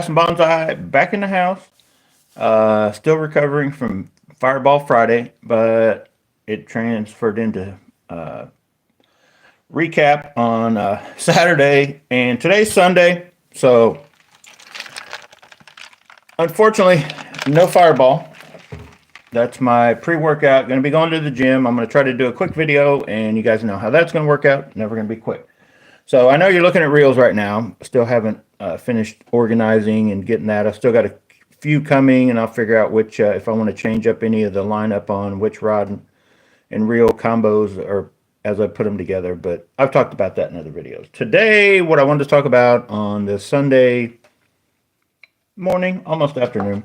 Some Bonsai back in the house. Still recovering from Fireball Friday, but it transferred into recap on Saturday, and today's Sunday. So, unfortunately, no Fireball. That's my pre-workout. Going to be going to the gym. I'm going to try to do a quick video, and you guys know how that's going to work out. Never going to be quick. So I know you're looking at reels right now. Still haven't finished organizing and getting that. I still got a few coming, and I'll figure out which, if I want to change up any of the lineup on which rod and reel combos or as I put them together. But I've talked about that in other videos. Today, what I wanted to talk about on this Sunday morning, almost afternoon,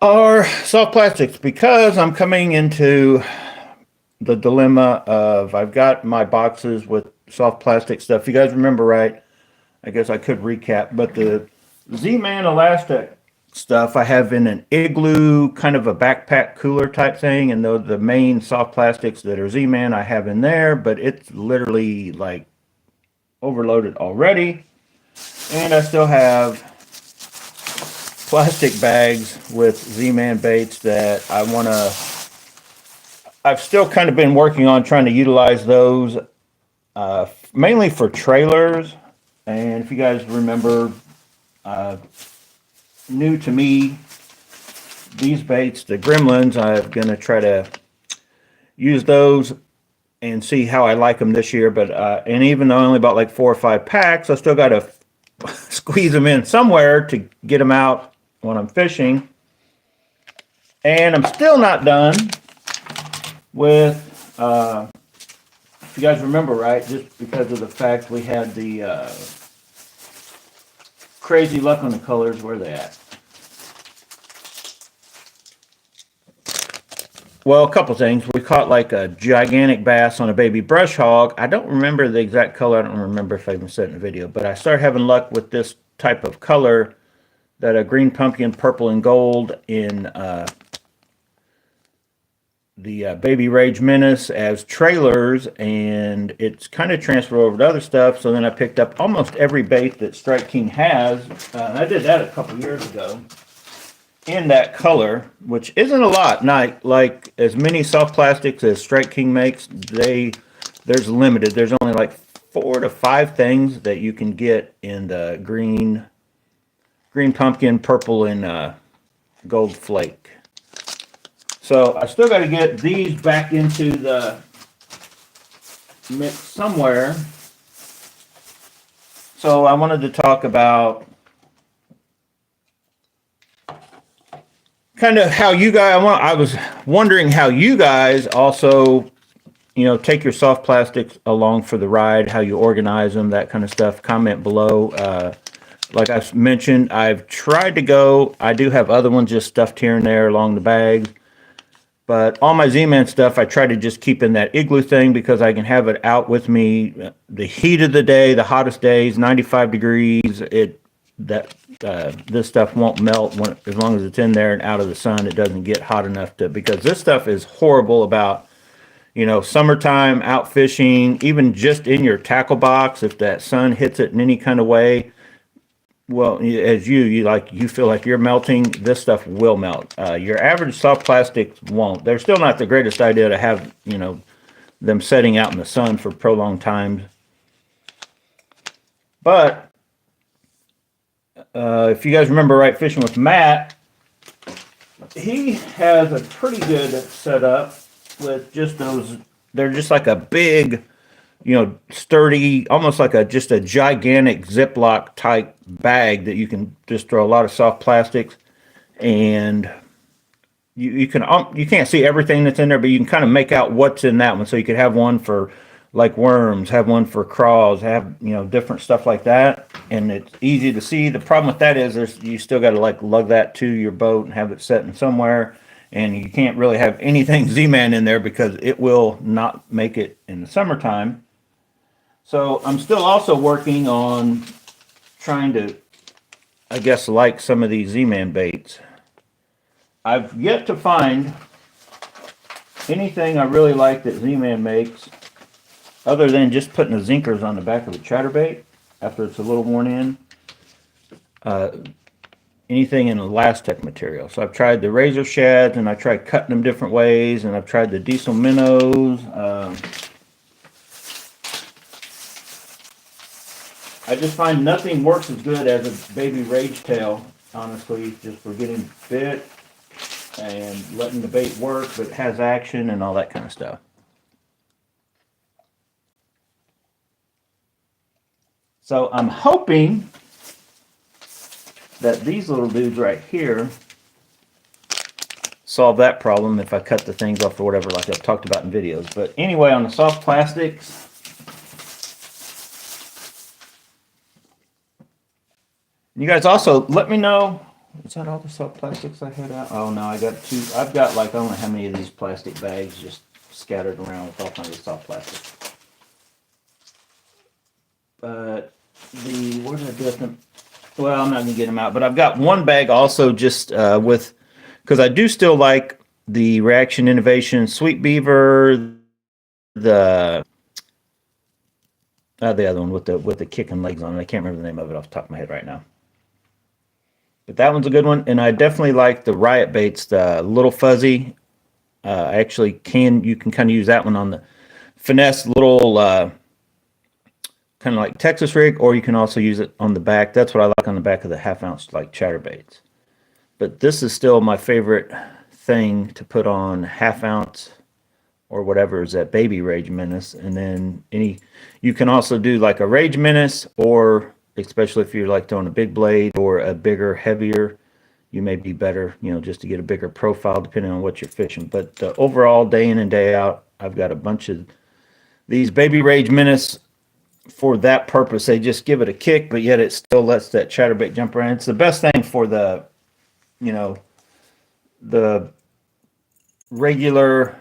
are soft plastics, because I'm coming into the dilemma of I've got my boxes with soft plastic stuff. If you guys remember right, I guess I could recap, but the Z-Man elastic stuff I have in an igloo, kind of a backpack cooler type thing, and the main soft plastics that are Z-Man I have in there, but it's literally like overloaded already. And I still have plastic bags with Z-Man baits that I've still kind of been working on trying to utilize those mainly for trailers. And if you guys remember, new to me, these baits, the Gremlins, I'm going to try to use those and see how I like them this year. But and even though I only bought like 4 or 5 packs, I still got to squeeze them in somewhere to get them out when I'm fishing. And I'm still not done with, if you guys remember right, just because of the fact we had the crazy luck on the colors. Where are they at? Well, a couple things. We caught like a gigantic bass on a baby brush hog. I don't remember the exact color. I don't remember if I even said it in the video, but I started having luck with this type of color, that a green pumpkin, purple, and gold in the Baby Rage Menace as trailers, and it's kind of transferred over to other stuff. So then I picked up almost every bait that Strike King has. I did that a couple years ago in that color, which isn't a lot. Not like as many soft plastics as Strike King makes. There's limited. There's only like 4 to 5 things that you can get in the green pumpkin, purple, and gold flake. So I still got to get these back into the mix somewhere. So I wanted to talk about kind of how you guys, I was wondering how you guys also, take your soft plastics along for the ride, how you organize them, that kind of stuff. Comment below. Like I mentioned, I've tried to go, I do have other ones just stuffed here and there along the bags. But all my Z-Man stuff, I try to just keep in that igloo thing because I can have it out with me. The heat of the day, the hottest days, 95 degrees, this stuff won't melt as long as it's in there and out of the sun. It doesn't get hot enough because this stuff is horrible about, summertime, out fishing, even just in your tackle box. If that sun hits it in any kind of way, well, as you feel like you're melting, this stuff will melt. Your average soft plastics won't. They're still not the greatest idea to have, them setting out in the sun for prolonged times. But if you guys remember right, fishing with Matt, he has a pretty good setup with just those. They're just like a big, sturdy, almost like just a gigantic Ziploc type bag that you can just throw a lot of soft plastics, and you can't see everything that's in there, but you can kind of make out what's in that one. So you could have one for like worms, have one for craws, have different stuff like that, and it's easy to see. The problem with that is you still got to like lug that to your boat and have it set in somewhere. And you can't really have anything Z-Man in there because it will not make it in the summertime. So I'm still also working on trying to, I guess, like some of these Z-Man baits. I've yet to find anything I really like that Z-Man makes other than just putting the zinkerz on the back of the chatterbait after it's a little worn in. anything in elastic material. So I've tried the razor sheds, and I tried cutting them different ways, and I've tried the diesel minnows. I just find nothing works as good as a baby rage tail, honestly, just for getting bit and letting the bait work, but it has action and all that kind of stuff. So I'm hoping that these little dudes right here solve that problem if I cut the things off or whatever, like I've talked about in videos. But anyway, on the soft plastics, you guys also let me know. Is that all the soft plastics I had out? Oh no, I got two. I've got like, I don't know how many of these plastic bags just scattered around with all kinds of soft plastic. But where did I get them? Well, I'm not gonna get them out, but I've got one bag also just with, because I do still like the Reaction Innovation Sweet Beaver, the other one with the kicking legs on it. I can't remember the name of it off the top of my head right now. But that one's a good one, and I definitely like the Riot baits, the little fuzzy. You can kind of use that one on the finesse little kind of like Texas rig, or you can also use it on the back. That's what I like on the back of the half-ounce like chatterbaits. But this is still my favorite thing to put on half-ounce or whatever is that baby Rage Menace. And then you can also do like a Rage Menace, or especially if you're like throwing a big blade or a bigger, heavier, you may be better, just to get a bigger profile depending on what you're fishing. But overall, day in and day out, I've got a bunch of these baby Rage Menace for that purpose. They just give it a kick, but yet it still lets that chatterbait jump around. It's the best thing for the, the regular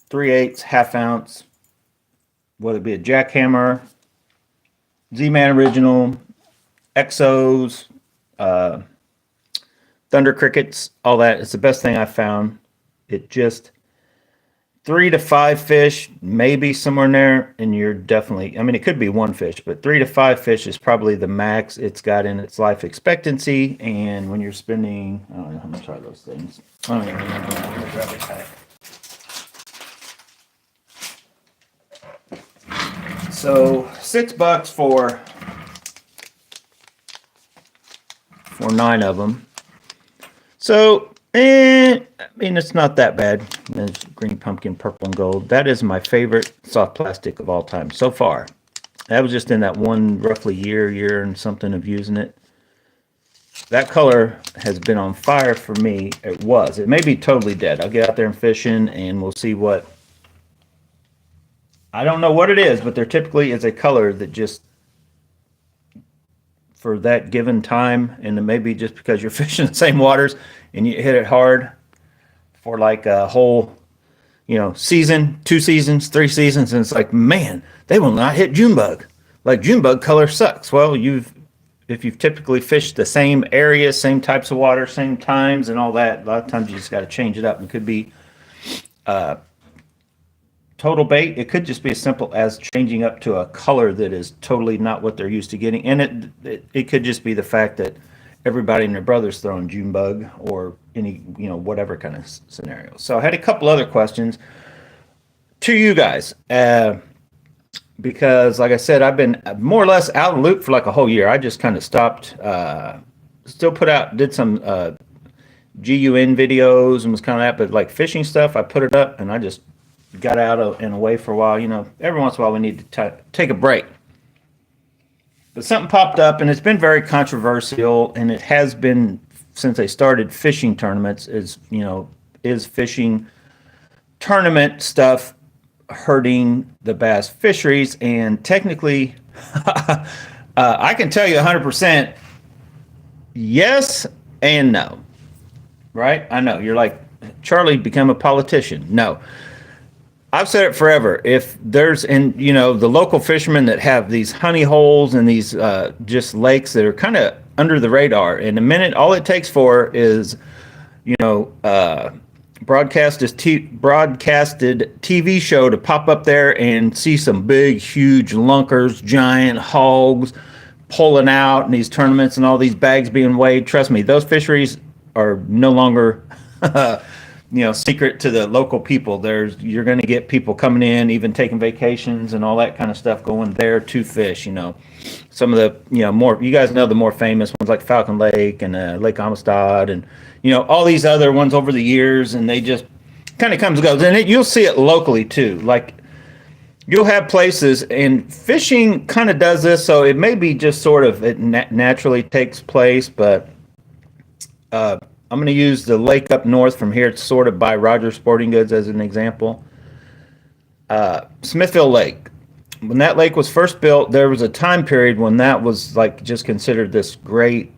3/8 half-ounce, whether it be a jackhammer, Z-Man Original, Exos, Thunder Crickets, all that. It's the best thing I've found. It just 3 to 5 fish, maybe somewhere in there, and you're definitely, it could be one fish, but 3 to 5 fish is probably the max it's got in its life expectancy. And when you're spending, I don't know how much are those things. I don't even remember. I'm gonna grab a pack. So $6 for 9 of them. So, it's not that bad. It's green pumpkin, purple, and gold. That is my favorite soft plastic of all time so far. That was just in that one roughly year and something of using it. That color has been on fire for me. It may be totally dead. I'll get out there and fishing, and we'll see what. I don't know what it is, but there typically is a color that just, for that given time, and it may be just because you're fishing the same waters and you hit it hard for like a whole, season, 2 seasons, 3 seasons, and it's like, man, they will not hit June bug. Like, June bug color sucks. Well, if you've typically fished the same areas, same types of water, same times and all that, a lot of times you just got to change it up. It could be total bait. It could just be as simple as changing up to a color that is totally not what they're used to getting. And it could just be the fact that everybody and their brother's throwing June bug or any, whatever kind of scenario. So I had a couple other questions to you guys. Because like I said, I've been more or less out of the loop for like a whole year. I just kind of stopped, did some GUN videos and was kind of that, but like fishing stuff, I put it up and I just got out and away for a while. Every once in a while we need to take a break. But something popped up, and it's been very controversial, and it has been since I started fishing tournaments. Is fishing tournament stuff hurting the bass fisheries? And technically, I can tell you 100% yes and no. Right? I know you're like, Charlie, become a politician. No. I've said it forever. If there's, the local fishermen that have these honey holes and these just lakes that are kind of under the radar, in a minute, all it takes for is, broadcasted TV show to pop up there and see some big, huge lunkers, giant hogs, pulling out and these tournaments and all these bags being weighed. Trust me, those fisheries are no longer secret to the local people. You're going to get people coming in, even taking vacations and all that kind of stuff, going there to fish. Some of the more, you guys know, the more famous ones like Falcon Lake and Lake Amistad, and all these other ones over the years, and they just kind of comes and goes. And you'll see it locally too. Like, you'll have places, and fishing kind of does this, so it may be just sort of it naturally takes place, but I'm going to use the lake up north from here. It's sort of by Rogers Sporting Goods as an example. Smithville Lake. When that lake was first built, there was a time period when that was like just considered this great,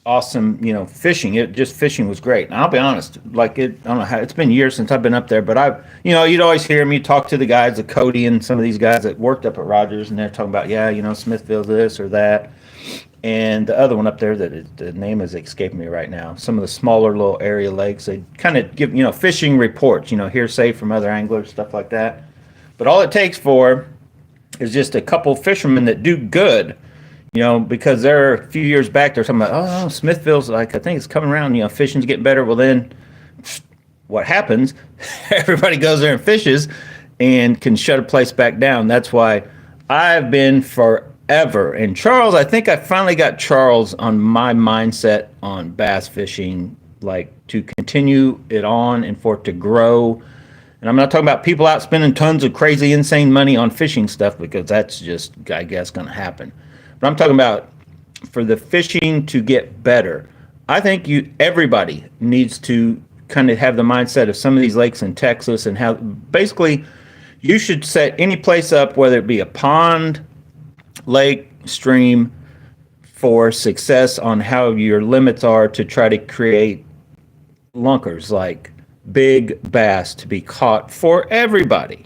awesome, fishing. Fishing was great. And I'll be honest, I don't know how, it's been years since I've been up there, but you'd always hear me talk to the guys, the Cody and some of these guys that worked up at Rogers, and they're talking about, Smithville this or that. And the other one up there, the name is escaping me right now. Some of the smaller little area lakes, they kind of give, fishing reports, hearsay from other anglers, stuff like that. But all it takes is just a couple fishermen that do good, because there are a few years back, they're talking about, oh, Smithville's I think it's coming around, fishing's getting better. Well, then what happens? Everybody goes there and fishes and can shut a place back down. That's why I've been forever. And Charles, I think I finally got Charles on my mindset on bass fishing, like to continue it on and for it to grow. And I'm not talking about people out spending tons of crazy, insane money on fishing stuff, because that's just, I guess, going to happen. But I'm talking about for the fishing to get better. I think everybody needs to kind of have the mindset of some of these lakes in Texas, and how basically you should set any place up, whether it be a pond, lake, stream, for success on how your limits are to try to create lunkers, like big bass to be caught for everybody,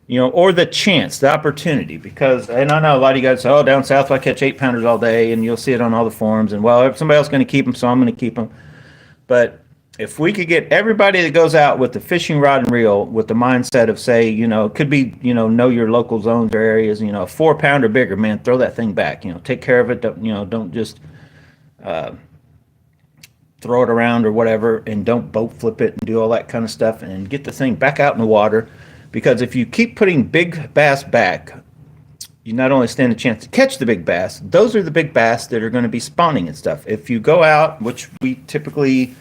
or the chance, the opportunity. Because, and I know a lot of you guys say, oh, down south I catch 8-pounders all day, and you'll see it on all the forums, and well, somebody else is going to keep them, so I'm going to keep them. But if we could get everybody that goes out with the fishing rod and reel with the mindset of, say, it could be, know your local zones or areas, a 4-pounder bigger, man, throw that thing back, take care of it. Don't just throw it around or whatever, and don't boat flip it and do all that kind of stuff, and get the thing back out in the water. Because if you keep putting big bass back, you not only stand a chance to catch the big bass, those are the big bass that are going to be spawning and stuff. If you go out, which we typically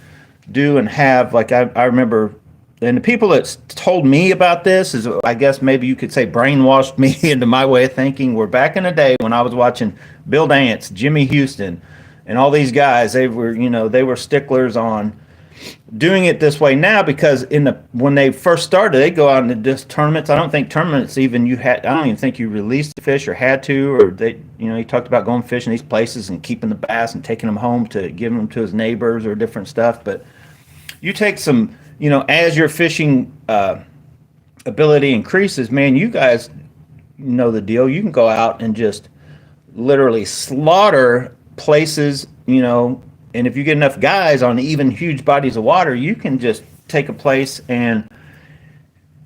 do and have, like I remember, and the people that told me about this is, I guess maybe you could say, brainwashed me into my way of thinking, were back in the day when I was watching Bill Dance, Jimmy Houston, and all these guys. They were sticklers on doing it this way now, because when they first started, they go out into just tournaments. I don't think tournaments even I don't even think you released the fish or had to, or he talked about going fishing these places and keeping the bass and taking them home to give them to his neighbors or different stuff. But you take some, as your fishing ability increases, man, you guys know the deal. You can go out and just literally slaughter places, and if you get enough guys on even huge bodies of water, you can just take a place and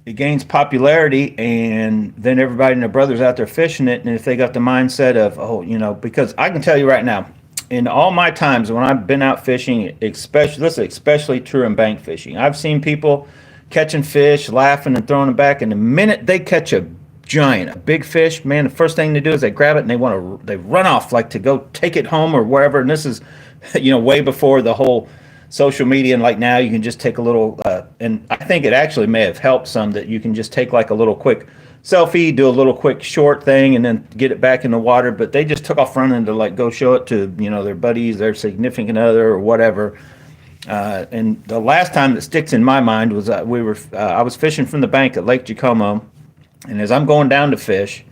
it gains popularity, and then everybody and their brothers out there fishing it. And if they got the mindset of, because I can tell you right now, in all my times when I've been out fishing, especially true in bank fishing, I've seen people catching fish, laughing and throwing them back, and the minute they catch a big fish, man, the first thing they do is they grab it and they run off, like to go take it home or wherever. And this is, way before the whole social media, and like now you can just take a little, and I think it actually may have helped some, that you can just take like a little quick selfie, do a little quick short thing, and then get it back in the water. But they just took off running to like go show it to, their buddies, their significant other or whatever. And the last time that sticks in my mind was I was fishing from the bank at Lake Jacomo. And as I'm going down to fish,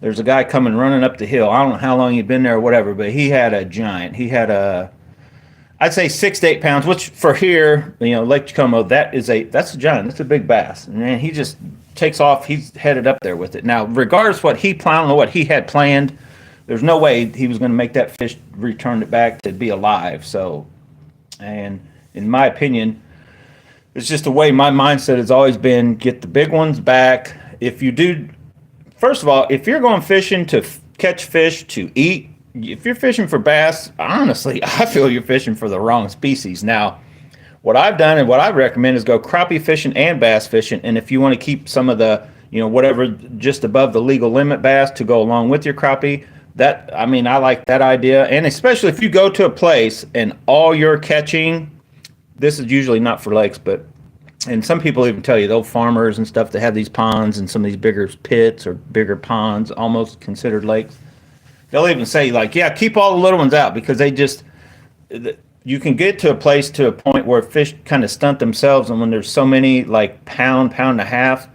there's a guy coming running up the hill. I don't know how long he'd been there or whatever, but he had a giant. He had I'd say 6 to 8 pounds, which for here, Lake Jacomo, that's a giant. That's a big bass. And then he just takes off. He's headed up there with it. Now, regardless what he planned or what he had planned, there's no way he was going to make that fish return it back to be alive. So, and in my opinion, it's just the way my mindset has always been: get the big ones back. If you do, first of all, if you're going fishing to catch fish to eat, if you're fishing for bass, honestly, I feel you're fishing for the wrong species. Now, what I've done and what I recommend is go crappie fishing and bass fishing. And if you want to keep some of the, whatever just above the legal limit bass to go along with your crappie, I like that idea. And especially if you go to a place and all you're catching, this is usually not for lakes, and some people even tell you, those farmers and stuff that have these ponds and some of these bigger pits or bigger ponds, almost considered lakes, they'll even say, like, yeah, keep all the little ones out, because you can get to a point where fish kind of stunt themselves. And when there's so many, like pound and a half,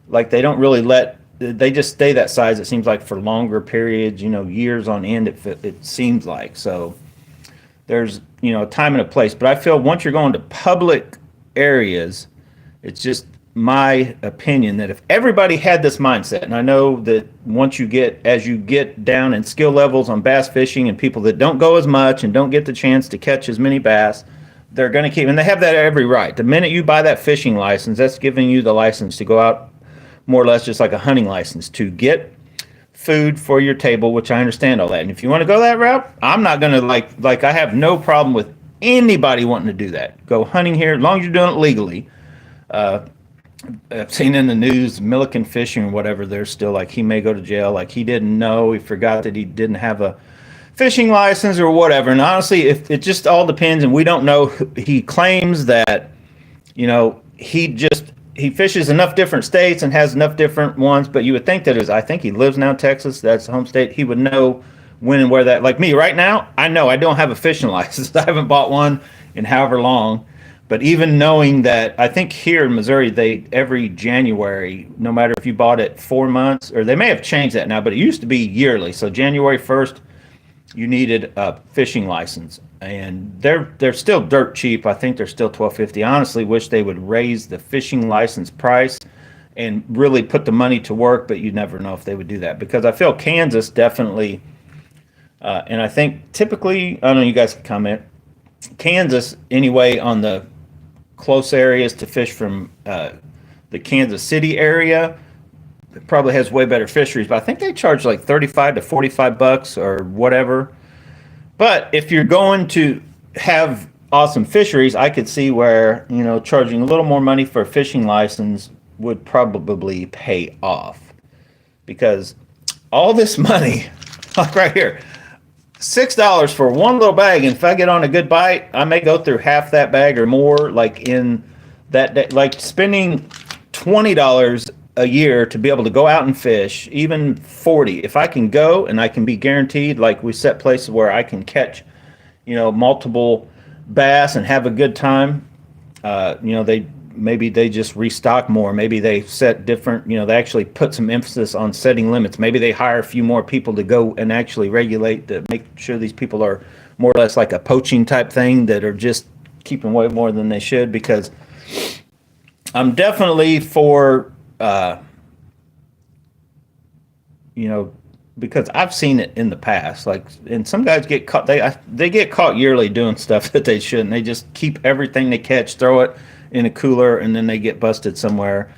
like they just stay that size, it seems like, for longer periods, years on end, it seems like. So there's, a time and a place. But I feel once you're going to public areas, it's just my opinion that if everybody had this mindset, and I know that as you get down in skill levels on bass fishing, and people that don't go as much and don't get the chance to catch as many bass, they're going to keep, and they have that every right. The minute you buy that fishing license, that's giving you the license to go out, more or less just like a hunting license, to get food for your table, which I understand all that. And if you want to go that route, I'm not going to like I have no problem with anybody wanting to do that. Go hunting here, as long as you're doing it legally. I've seen in the news, Milliken fishing or whatever, they're still like, he may go to jail. Like, he didn't know, he forgot that he didn't have a fishing license or whatever. And honestly, if it just all depends, and we don't know. He claims that, he fishes enough different states and has enough different ones, but you would think that I think he lives now in Texas, that's home state. He would know when and where that, like me right now, I know I don't have a fishing license. I haven't bought one in however long. But even knowing that, I think here in Missouri, every January, no matter if you bought it 4 months, or they may have changed that now, but it used to be yearly. So January 1st, you needed a fishing license, and they're still dirt cheap. I think they're still $12.50. I honestly wish they would raise the fishing license price and really put the money to work, but you never know if they would do that, because I feel Kansas definitely, and I think typically, I don't know, you guys can comment, Kansas anyway, on the close areas to fish from the Kansas City area, it probably has way better fisheries, but I think they charge like 35 to 45 bucks or whatever. But if you're going to have awesome fisheries, I could see where, charging a little more money for a fishing license would probably pay off, because all this money, like right here, $6 for one little bag, and if I get on a good bite, I may go through half that bag or more, like in that day. Like spending $20 a year to be able to go out and fish, even 40, if I can go and I can be guaranteed, like we set places where I can catch, multiple bass and have a good time. Maybe they just restock more. Maybe they set different, they actually put some emphasis on setting limits. Maybe they hire a few more people to go and actually regulate, to make sure these people are more or less like a poaching type thing, that are just keeping way more than they should. Because I'm definitely for, because I've seen it in the past, like, and some guys get caught, they get caught yearly doing stuff that they shouldn't. They just keep everything they catch, throw it in a cooler, and then they get busted somewhere.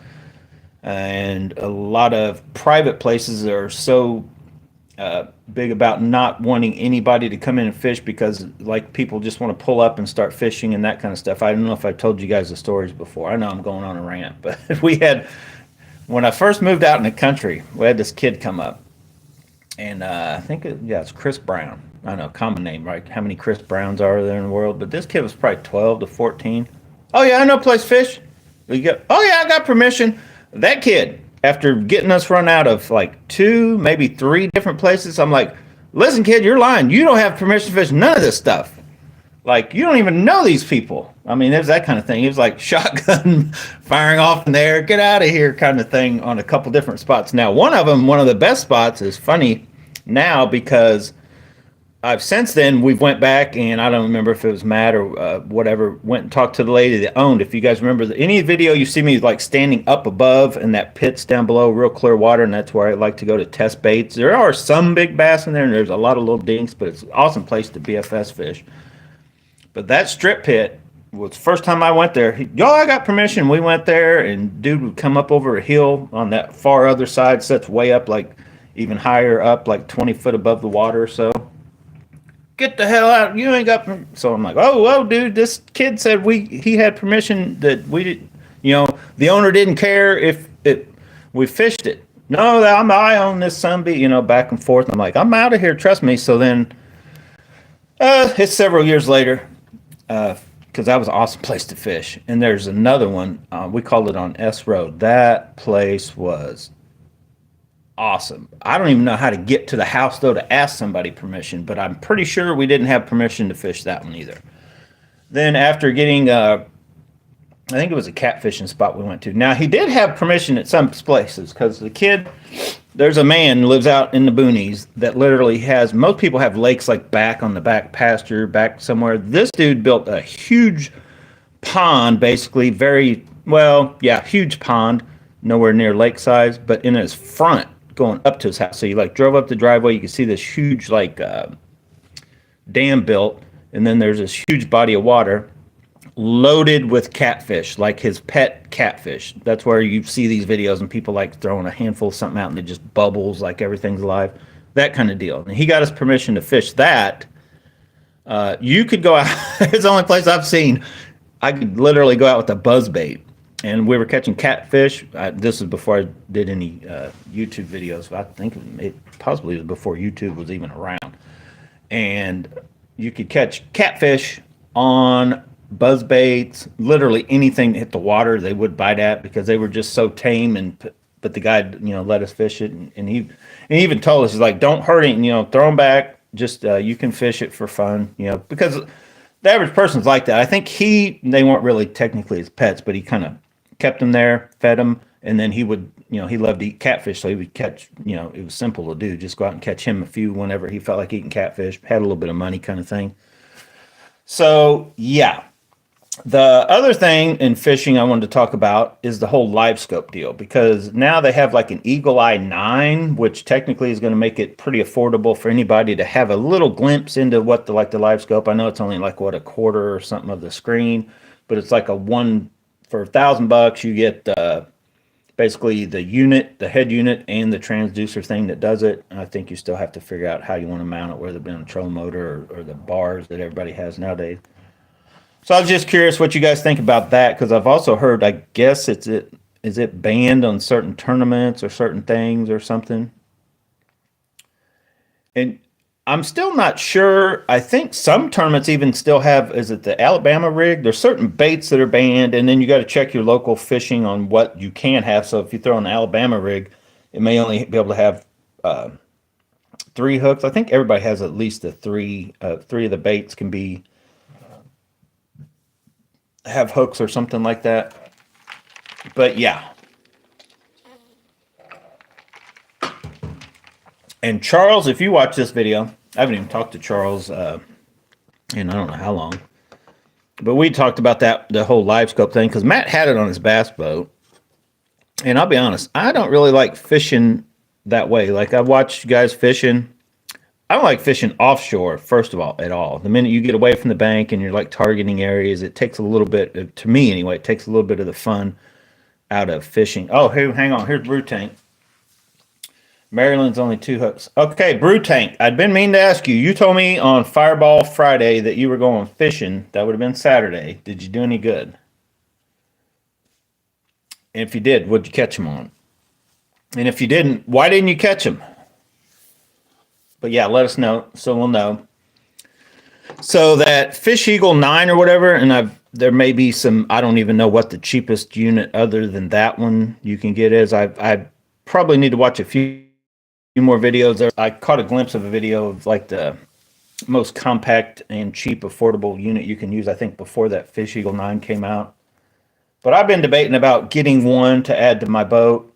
And a lot of private places are so big about not wanting anybody to come in and fish, because like people just want to pull up and start fishing and that kind of stuff. I don't know if I've told you guys the stories before. I know I'm going on a rant, but when I first moved out in the country, we had this kid come up, and I think it's Chris Brown. I know, common name, right? How many Chris Browns are there in the world? But this kid was probably 12 to 14. Oh yeah, I know a place fish. Oh yeah, I got permission. That kid, after getting us run out of like 2, maybe 3 different places, I'm like, listen, kid, you're lying. You don't have permission to fish none of this stuff. Like, you don't even know these people. I mean, it was that kind of thing. It was like shotgun firing off in the air, get out of here kind of thing on a couple different spots. Now, one of the best spots is funny now, because since then we've went back, and I don't remember if it was Matt or whatever, went and talked to the lady that owned. If you guys remember any video, you see me like standing up above, and that pit's down below, real clear water, and that's where I like to go to test baits. There are some big bass in there, and there's a lot of little dinks, but it's an awesome place to BFS fish. But that strip pit was the first time I went there. I got permission. We went there, and dude would come up over a hill on that far other side, sets way up, like even higher up, like 20 foot above the water or so. Get the hell out! You ain't got. So I'm like, oh, dude, this kid said he had permission that we did. The owner didn't care if we fished it. No, I own this sunbeam. Back and forth. I'm like, I'm out of here. Trust me. So then, it's several years later, because that was an awesome place to fish. And there's another one. We called it on S Road. That place was awesome. I don't even know how to get to the house though to ask somebody permission, but I'm pretty sure we didn't have permission to fish that one either. Then after getting, I think it was a catfishing spot we went to. Now he did have permission at some places because there's a man who lives out in the boonies that literally has. Most people have lakes like back on the back pasture, back somewhere. This dude built a huge pond, basically huge pond, nowhere near lake size, but in his front, going up to his house. So you like drove up the driveway, you can see this huge dam built, and then there's this huge body of water loaded with catfish, like his pet catfish. That's where you see these videos and people like throwing a handful of something out and it just bubbles like everything's alive. That kind of deal. And he got us permission to fish that. You could go out. It's the only place I've seen. I could literally go out with a buzz bait. And we were catching catfish. This is before I did any YouTube videos. I think it possibly was before YouTube was even around. And you could catch catfish on buzz baits, literally anything that hit the water they would bite at because they were just so tame. But the guy, let us fish it. And he even told us, he's like, don't hurt it, throw them back. Just you can fish it for fun, because the average person's like that. I think they weren't really technically his pets, but he kind of kept them there, fed them, and then he would, he loved to eat catfish, so he would catch, it was simple to do, just go out and catch him a few whenever he felt like eating catfish, had a little bit of money kind of thing. So, yeah. The other thing in fishing I wanted to talk about is the whole live scope deal, because now they have like an Eagle Eye 9, which technically is going to make it pretty affordable for anybody to have a little glimpse into what the live scope. I know it's only like a quarter or something of the screen, but it's like for $1,000 you get basically the unit, the head unit, and the transducer thing that does it. And I think you still have to figure out how you want to mount it, whether it be on a trolling motor or the bars that everybody has nowadays. So I was just curious what you guys think about that, because I've also heard, I guess is it banned on certain tournaments or certain things or something? And I'm still not sure. I think some tournaments even still have, is it the Alabama rig? There's certain baits that are banned, and then you got to check your local fishing on what you can have. So if you throw an Alabama rig, it may only be able to have 3 hooks. I think everybody has at least three of the baits can have hooks or something like that. But yeah. And Charles, if you watch this video, I haven't even talked to Charles in I don't know how long. But we talked about the whole live scope thing, because Matt had it on his bass boat. And I'll be honest, I don't really like fishing that way. Like, I watch guys fishing. I don't like fishing offshore, first of all, at all. The minute you get away from the bank and you're like targeting areas, it takes a little bit, to me anyway, it takes a little bit of the fun out of fishing. Oh, hey, hang on. Here's Brew Tank. Maryland's only 2 hooks. Okay, Brew Tank. I'd been meaning to ask you. You told me on Fireball Friday that you were going fishing. That would have been Saturday. Did you do any good? And if you did, what'd you catch them on? And if you didn't, why didn't you catch them? But yeah, let us know so we'll know. So that Fish Eagle 9 or whatever, and there may be some, I don't even know what the cheapest unit other than that one you can get is. I probably need to watch a few more videos. I caught a glimpse of a video of like the most compact and cheap affordable unit you can use, I think, before that Fish Eagle 9 came out. But I've been debating about getting one to add to my boat,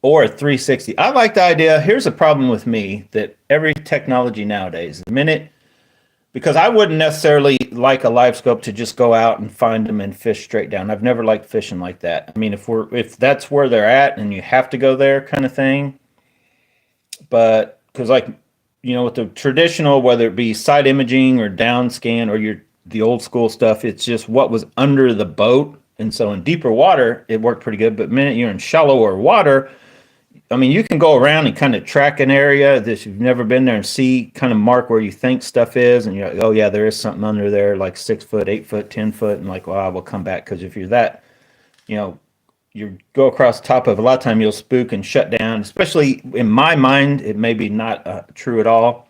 or a 360. I like the idea. Here's the problem with me, that every technology nowadays, the minute, because I wouldn't necessarily like a live scope to just go out and find them and fish straight down. I've never liked fishing like that. I mean, if that's where they're at and you have to go there kind of thing. But because with the traditional, whether it be side imaging or down scan or the old school stuff, it's just what was under the boat. And so in deeper water, it worked pretty good. But the minute you're in shallower water, I mean, you can go around and kind of track an area that you've never been there and see, kind of mark where you think stuff is, and you're like, oh yeah, there is something under there, like 6 foot, 8 foot, 10 foot, and like, well, I will come back because if you're that, you know, you go across the top of a lot of time, you'll spook and shut down. Especially in my mind, it may be not true at all.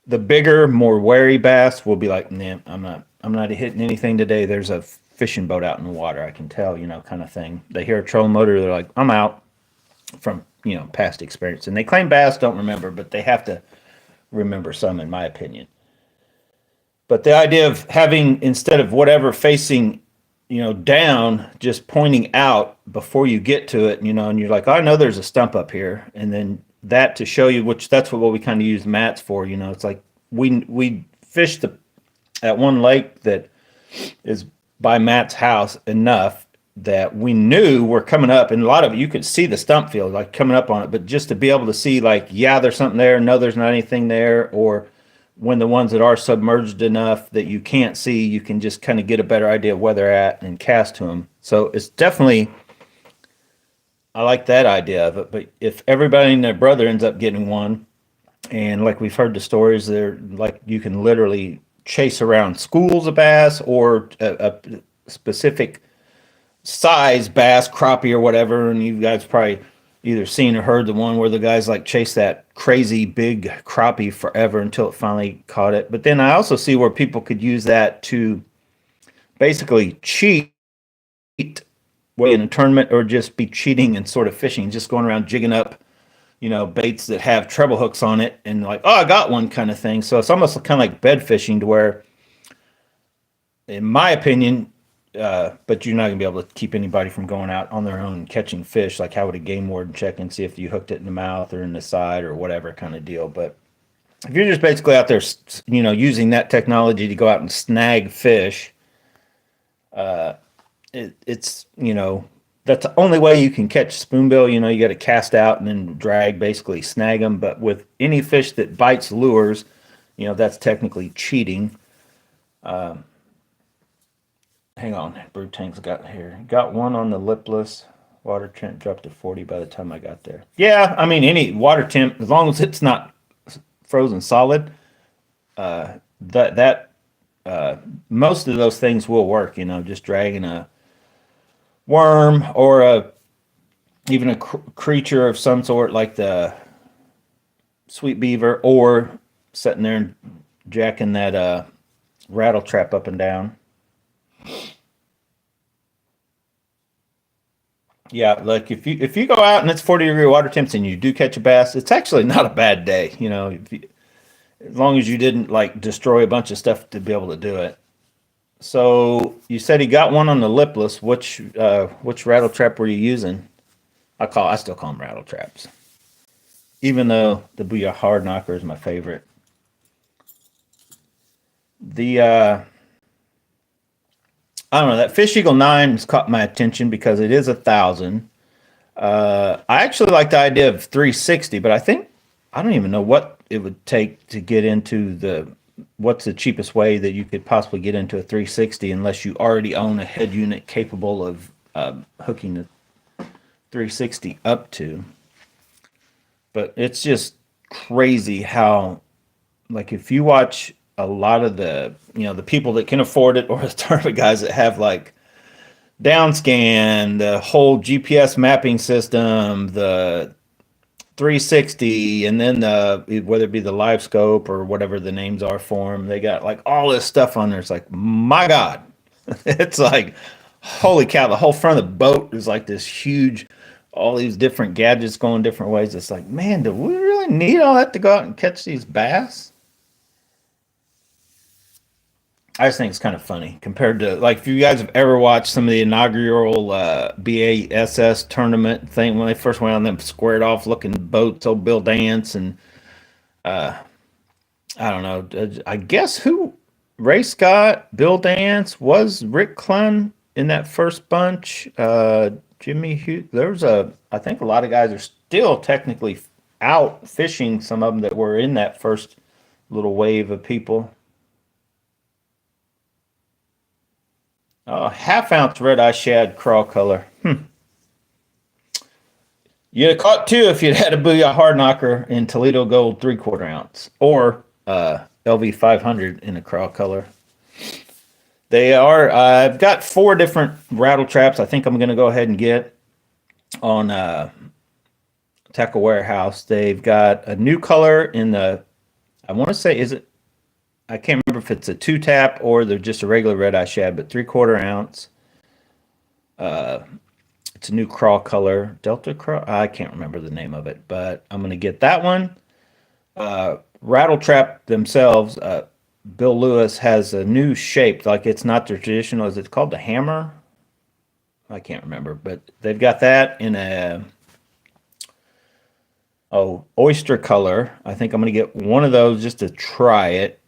The bigger, more wary bass will be like, nah, I'm not hitting anything today. There's a fishing boat out in the water. I can tell, kind of thing. They hear a trolling motor, they're like, I'm out from, past experience. And they claim bass don't remember, but they have to remember some, in my opinion. But the idea of having, instead of whatever facing, down, just pointing out before you get to it, and you're like, oh, I know there's a stump up here. And then that to show you, which that's what we kind of use mats for, it's like we fished at one lake that is by Matt's house enough that we knew we're coming up, and a lot of it you could see the stump field like coming up on it, but just to be able to see like, yeah, there's something there, no, there's not anything there, or when the ones that are submerged enough that you can't see, you can just kind of get a better idea of where they're at and cast to them. So it's definitely, I like that idea of it. But if everybody and their brother ends up getting one, and like we've heard the stories, they're like, you can literally chase around schools of bass or a specific size bass, crappie or whatever, and you guys probably either seen or heard the one where the guys like chase that crazy big crappie forever until it finally caught it. But then I also see where people could use that to basically cheat in a tournament, or just be cheating and sort of fishing, just going around jigging up, baits that have treble hooks on it, and like, oh, I got one kind of thing. So it's almost kind of like bed fishing, to where, in my opinion, but you're not gonna be able to keep anybody from going out on their own and catching fish. Like, how would a game warden check and see if you hooked it in the mouth or in the side or whatever kind of deal? But if you're just basically out there, using that technology to go out and snag fish, it's that's the only way you can catch spoonbill. You got to cast out and then drag, basically snag them. But with any fish that bites lures, that's technically cheating. Hang on, Brew Tank's got here. Got one on the lipless. Water temp dropped to 40 by the time I got there. Yeah, I mean, any water temp, as long as it's not frozen solid, that most of those things will work. Just dragging a worm or even a creature of some sort, like the sweet beaver, or sitting there and jacking that rattle trap up and down. Yeah, like if you go out and it's 40-degree water temps and you do catch a bass, it's actually not a bad day. As long as you didn't like destroy a bunch of stuff to be able to do it. So you said he got one on the lipless. Which rattle trap were you using? I still call them rattle traps, even though the Booyah Hard Knocker is my favorite. The I don't know, that Fish Eagle 9 has caught my attention because it is 1,000. I actually like the idea of 360, but I don't even know what it would take to get into what's the cheapest way that you could possibly get into a 360, unless you already own a head unit capable of hooking the 360 up to. But it's just crazy how, like, if you watch a lot of the people that can afford it, or the tournament guys that have like downscan, the whole GPS mapping system, the 360, and then whether it be the live scope or whatever the names are for them, they got like all this stuff on there. It's like, my God, it's like, holy cow, the whole front of the boat is like this huge, all these different gadgets going different ways. It's like, man, do we really need all that to go out and catch these bass? I just think it's kind of funny compared to, like, if you guys have ever watched some of the inaugural BASS tournament thing when they first went on them squared off looking boats, old Bill Dance, and I don't know, I guess who Ray Scott, Bill Dance, was Rick Clunn in that first bunch. Jimmy Hughes. I think a lot of guys are still technically out fishing. Some of them that were in that first little wave of people. Half ounce red eye shad crawl color. You'd have caught two if you'd had a Booyah Hard Knocker in Toledo Gold 3/4 ounce or LV 500 in a craw color. They are. I've got 4 different rattle traps. I think I'm going to go ahead and get on Tackle Warehouse. They've got a new color in the. I want to say, is it? I can't remember if it's a 2-tap or they're just a regular red eye shad, but 3/4 ounce. It's a new craw color, Delta Craw. I can't remember the name of it, but I'm going to get that one. Rattle trap themselves. Bill Lewis has a new shape, like it's not the traditional. Is it called the hammer? I can't remember, but they've got that in a oyster color. I think I'm going to get one of those just to try it.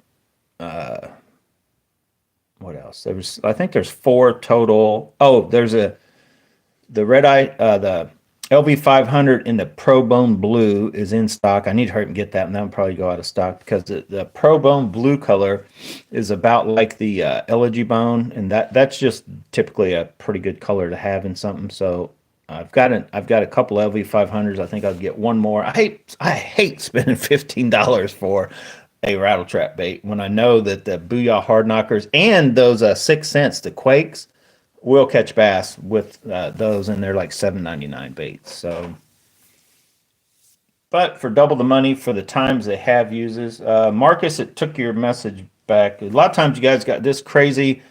What else? I think there's 4 total. Oh, there's the red eye, the LV 500 in the Pro Bone Blue is in stock. I need to hurry and get that, and that'll probably go out of stock because the Pro Bone Blue color is about like the Elegy Bone, and that's just typically a pretty good color to have in something. So I've got a couple LV 500s. I think I'll get one more. I hate spending $15 for a rattle trap bait when I know that the Booyah Hard Knockers and those 6 cents, the Quakes, will catch bass with those, and they're like $7.99 baits. So, but for double the money for the times they have uses. Marcus, it took your message back. A lot of times you guys got this crazy.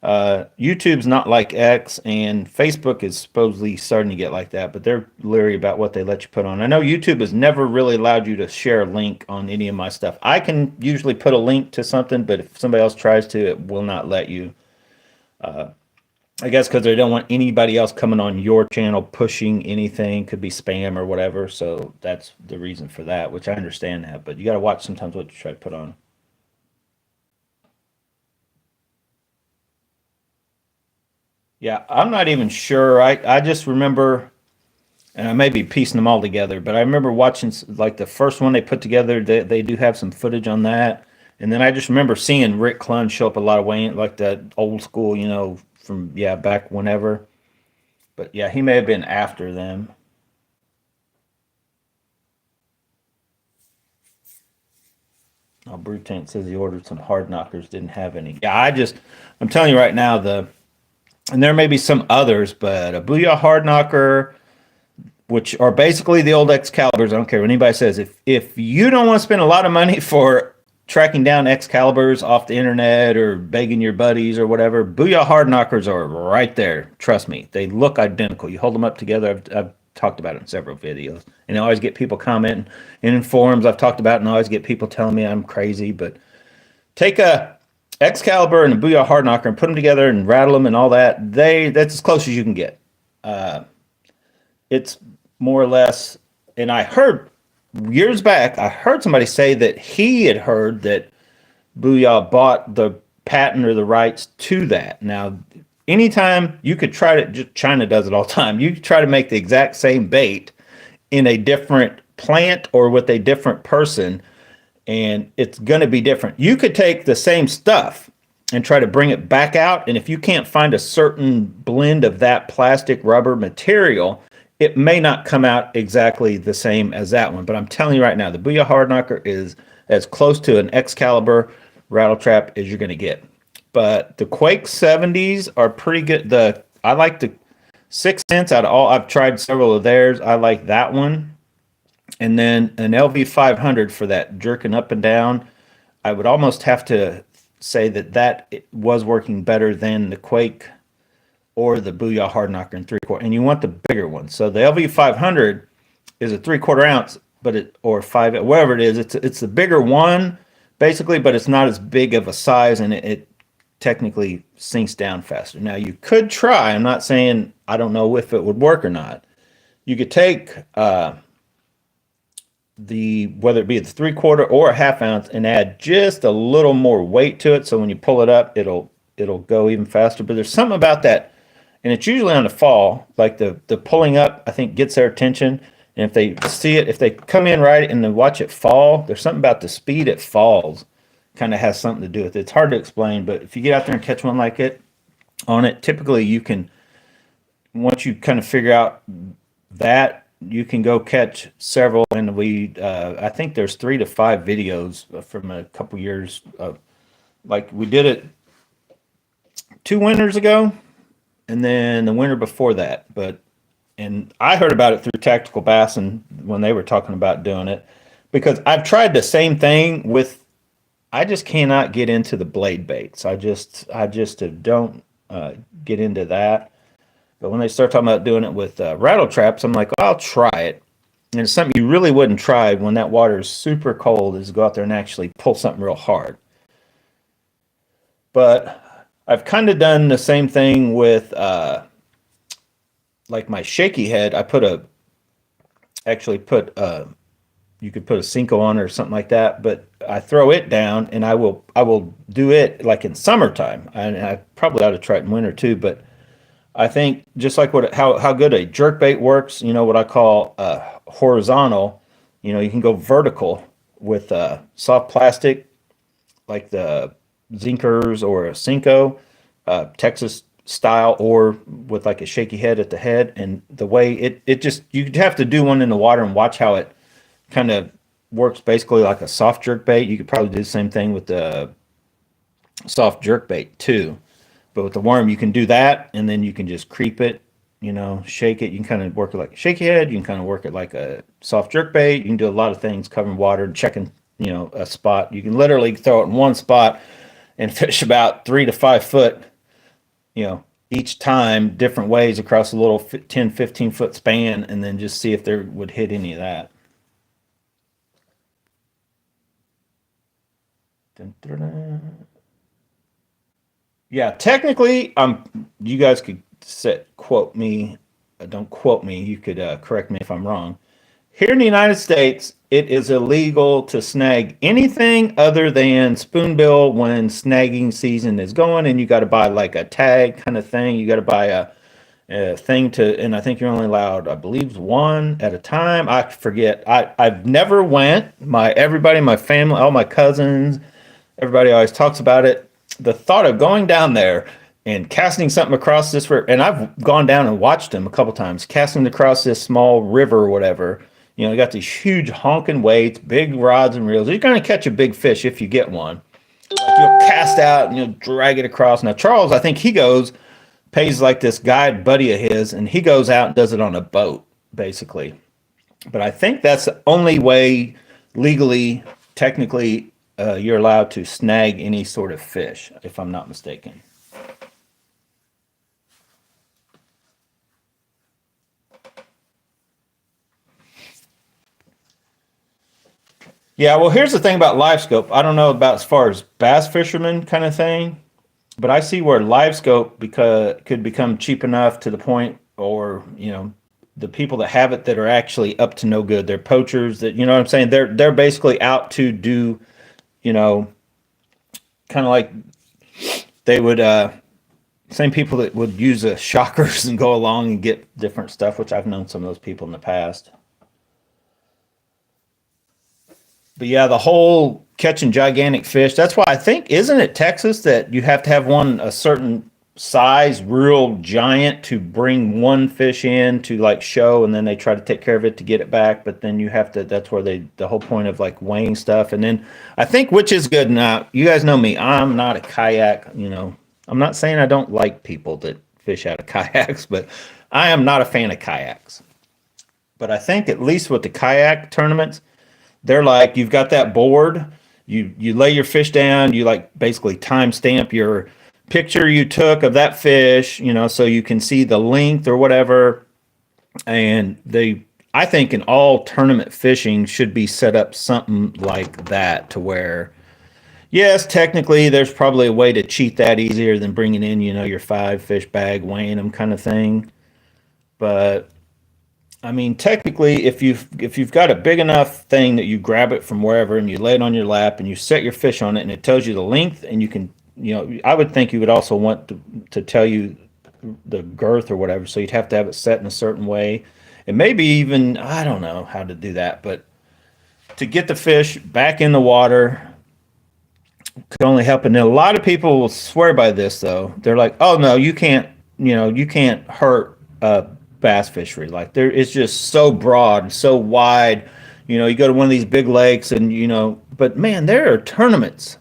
YouTube's not like X, and Facebook is supposedly starting to get like that, but they're leery about what they let you put on. I know YouTube has never really allowed you to share a link on any of my stuff. I can usually put a link to something, but if somebody else tries to, it will not let you. I guess because they don't want anybody else coming on your channel pushing anything. Could be spam or whatever. So that's the reason for that, which I understand that. But you got to watch sometimes what you try to put on. Yeah, I'm not even sure. I just remember, and I may be piecing them all together, but I remember watching like the first one they put together. They do have some footage on that. And then I just remember seeing Rick Clunn show up a lot of way, like that old school, from back whenever. But yeah, he may have been after them. Oh, Brew Tank says he ordered some hard knockers, didn't have any. Yeah, I'm telling you right now, and there may be some others, but a Booyah hard knocker, which are basically the old Excaliburs. I don't care what anybody says. If you don't want to spend a lot of money for tracking down Excaliburs off the internet or begging your buddies or whatever, Booyah hard knockers are right there. Trust me, they look identical. You hold them up together. I've talked about it in several videos, and I always get people commenting. And in forums I've talked about it, and I always get people telling me I'm crazy. But take a Excalibur and a Booyah hard knocker and put them together and rattle them and all that. That's as close as you can get. It's more or less, and I heard years back, I heard somebody say that he had heard that Booyah bought the patent or the rights to that. Now, anytime you could try to, just China does it all the time, you try to make the exact same bait in a different plant or with a different person, and it's going to be different. You could take the same stuff and try to bring it back out, and if you can't find a certain blend of that plastic rubber material, it may not come out exactly the same as that one. But I'm telling you right now, the Booyah hard knocker is as close to an Excalibur rattle trap as you're going to get. But the Quake 70s are pretty good. I like the 6 cents out of all. I've tried several of theirs. I like that one. And then an LV 500 for that jerking up and down. I would almost have to say that it was working better than the Quake or the Booyah hard knocker in 3/4, and you want the bigger one. So the LV 500 is a 3/4 ounce, or 5, whatever it is. It's the bigger one basically, but it's not as big of a size, and it technically sinks down faster. Now you could try. I'm not saying I don't know if it would work or not. You could take whether it be the 3/4 or a 1/2 ounce and add just a little more weight to it. So when you pull it up, it'll go even faster. But there's something about that. And it's usually on the fall, like the pulling up, I think gets their attention. And if they see it, if they come in right and they watch it fall, there's something about the speed it falls kind of has something to do with it. It's hard to explain, but if you get out there and catch one like it on it, typically you can, once you kind of figure out that, you can go catch several, and I think there's 3 to 5 videos from a couple years. Like we did it 2 winters ago, and then the winter before that. And I heard about it through Tactical Bass, and when they were talking about doing it, because I've tried the same thing with. I just cannot get into the blade baits. I just don't get into that. But when they start talking about doing it with rattle traps, I'm like, well, I'll try it. And it's something you really wouldn't try when that water is super cold, is go out there and actually pull something real hard. But I've kind of done the same thing with like my shaky head. Actually put you could put a Cinco on it or something like that, but I throw it down and I will do it like in summertime. And I probably ought to try it in winter too, but I think just like how good a jerk bait works, what I call horizontal, you can go vertical with soft plastic like the zinkerz or a Cinco, Texas style, or with like a shaky head at the head. And the way it just, you'd have to do one in the water and watch how it kind of works basically like a soft jerk bait. You could probably do the same thing with the soft jerk bait too. But with the worm, you can do that, and then you can just creep it, shake it. You can kind of work it like a shaky head. You can kind of work it like a soft jerk bait. You can do a lot of things, covering water, checking, a spot. You can literally throw it in one spot and fish about 3 to 5 foot, each time, different ways across a little 10, 15 foot span, and then just see if there would hit any of that. Dun, dun, dun. Yeah, technically, you guys could quote me. Don't quote me. You could correct me if I'm wrong. Here in the United States, it is illegal to snag anything other than spoonbill when snagging season is going, and you got to buy like a tag kind of thing. You got to buy a thing and I think you're only allowed, I believe, one at a time. I forget. I've never went. Everybody, my family, all my cousins, everybody always talks about it. The thought of going down there and casting something across this river, and I've gone down and watched them a couple times, casting across this small river or whatever. You got these huge honking weights, big rods and reels. You're going to catch a big fish if you get one. Like you'll cast out and you'll drag it across. Now, Charles, I think pays like this guide buddy of his, and he goes out and does it on a boat, basically. But I think that's the only way legally, technically, you're allowed to snag any sort of fish, if I'm not mistaken. Yeah, well, here's the thing about live scope. I don't know about as far as bass fishermen kind of thing, but I see where live scope could become cheap enough to the point, or the people that have it that are actually up to no good. They're poachers that, what I'm saying. They're basically out to do, kind of like they would same people that would use shockers and go along and get different stuff, which I've known some of those people in the past. But yeah, the whole catching gigantic fish, that's why I think, isn't it Texas that you have to have one a certain size, real giant, to bring one fish in to like show, and then they try to take care of it to get it back. But then you have to, that's where the whole point of like weighing stuff. And then I think, which is good now, you guys know me, I'm not a kayak, I'm not saying I don't like people that fish out of kayaks, but I am not a fan of kayaks. But I think at least with the kayak tournaments, they're like, you've got that board, you lay your fish down, you like basically timestamp your picture you took of that fish, so you can see the length or whatever. And I think in all tournament fishing should be set up something like that, to where, yes, technically there's probably a way to cheat that easier than bringing in, your 5 fish bag, weighing them kind of thing. But I mean, technically, if you've got a big enough thing that you grab it from wherever and you lay it on your lap and you set your fish on it and it tells you the length, and you can, I would think you would also want to tell you the girth or whatever. So you'd have to have it set in a certain way, and maybe even, I don't know how to do that, but to get the fish back in the water could only help. And then a lot of people will swear by this, though. They're like, oh no, you can't hurt bass fishery. Like there, it's just so broad and so wide. You know, you go to one of these big lakes and, you know, but man, there are tournaments,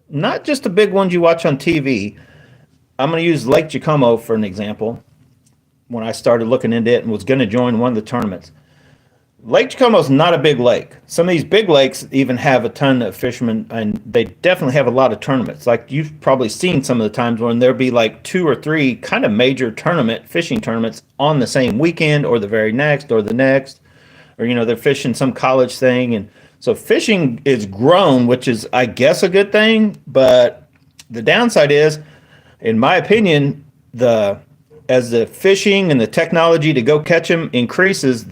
not just the big ones you watch on TV. I'm going to use Lake Jacomo for an example. When I started looking into it and was going to join one of the tournaments, Lake Jacomo is not a big lake. Some of these big lakes even have a ton of fishermen, and they definitely have a lot of tournaments. Like you've probably seen some of the times when there'll be like 2 or 3 kind of major fishing tournaments on the same weekend or the very next or the next, or, you know, they're fishing some college thing. And so fishing is grown, which is, I guess, a good thing. But the downside is, in my opinion, as the fishing and the technology to go catch them increases,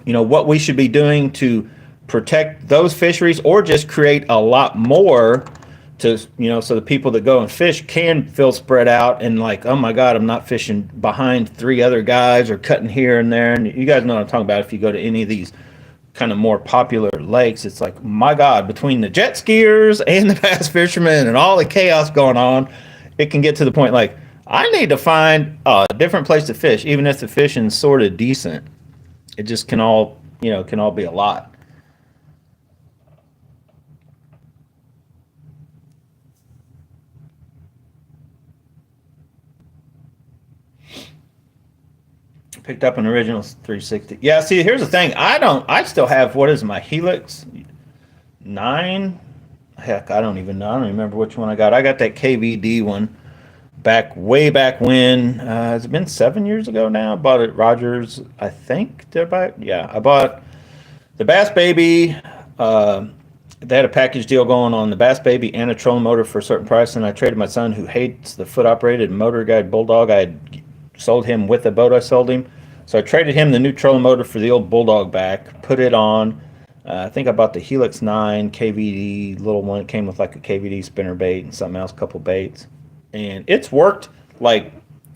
what we should be doing to protect those fisheries, or just create a lot more to, so the people that go and fish can feel spread out and like, oh my God, I'm not fishing behind 3 other guys or cutting here and there. And you guys know what I'm talking about. If you go to any of these kind of more popular lakes, it's like, my God, between the jet skiers and the bass fishermen and all the chaos going on, it can get to the point like, I need to find a different place to fish, even if the fishing's sort of decent. It just can all be a lot. Picked up an original 360. Yeah, see, here's the thing. I still have, what is my Helix 9? Heck, I don't even know. I don't remember which one I got. I got that KVD one way back when. Has it been 7 years ago now? I bought it at Rogers, I think. Did I buy it? Yeah, I bought the Bass Baby. They had a package deal going on the Bass Baby and a trolling motor for a certain price, and I traded my son, who hates the foot operated motor guide Bulldog. I had sold him with the boat I sold him. So I traded him the new trolling motor for the old Bulldog back, put it on. I think I bought the Helix 9 KVD little one. It came with like a KVD spinner bait and something else, a couple baits. And it's worked like,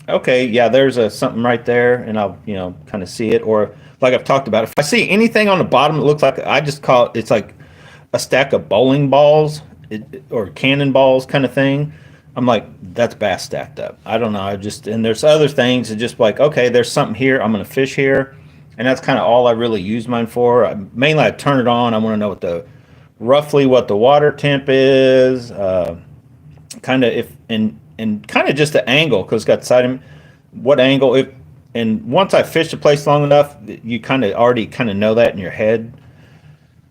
okay, yeah, there's something right there, and I'll, kind of see it. Or like I've talked about, if I see anything on the bottom that looks like, I just call it, it's like a stack of bowling balls or cannonballs kind of thing. I'm like, that's bass stacked up. I don't know. And there's other things that just like, okay, there's something here. I'm going to fish here. And that's kind of all I really use mine for. Mainly I turn it on. I want to know roughly what the water temp is, kind of and kind of just the angle, because it's got side, what angle, and once I fish the place long enough, you kind of already know that in your head.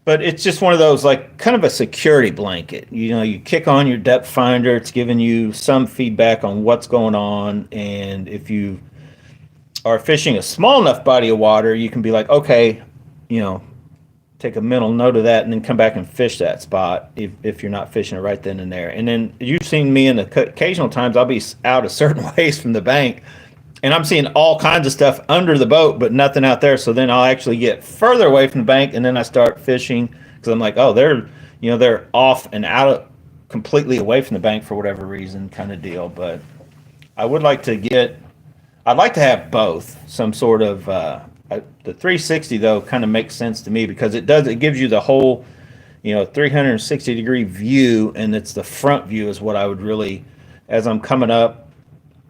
But it's just one of those, like, kind of a security blanket. You kick on your depth finder, it's giving you some feedback on what's going on. And if you are fishing a small enough body of water, you can be like, okay, take a mental note of that and then come back and fish that spot if you're not fishing it right then and there. And then you've seen me in the occasional times I'll be out a certain ways from the bank, and I'm seeing all kinds of stuff under the boat, but nothing out there. So then I'll actually get further away from the bank, and then I start fishing because I'm like, oh, they're off and completely away from the bank for whatever reason, kind of deal. But I'd like to have both, some sort of. The 360 though kind of makes sense to me because it gives you the whole, 360-degree view, and it's the front view is what I would really, as I'm coming up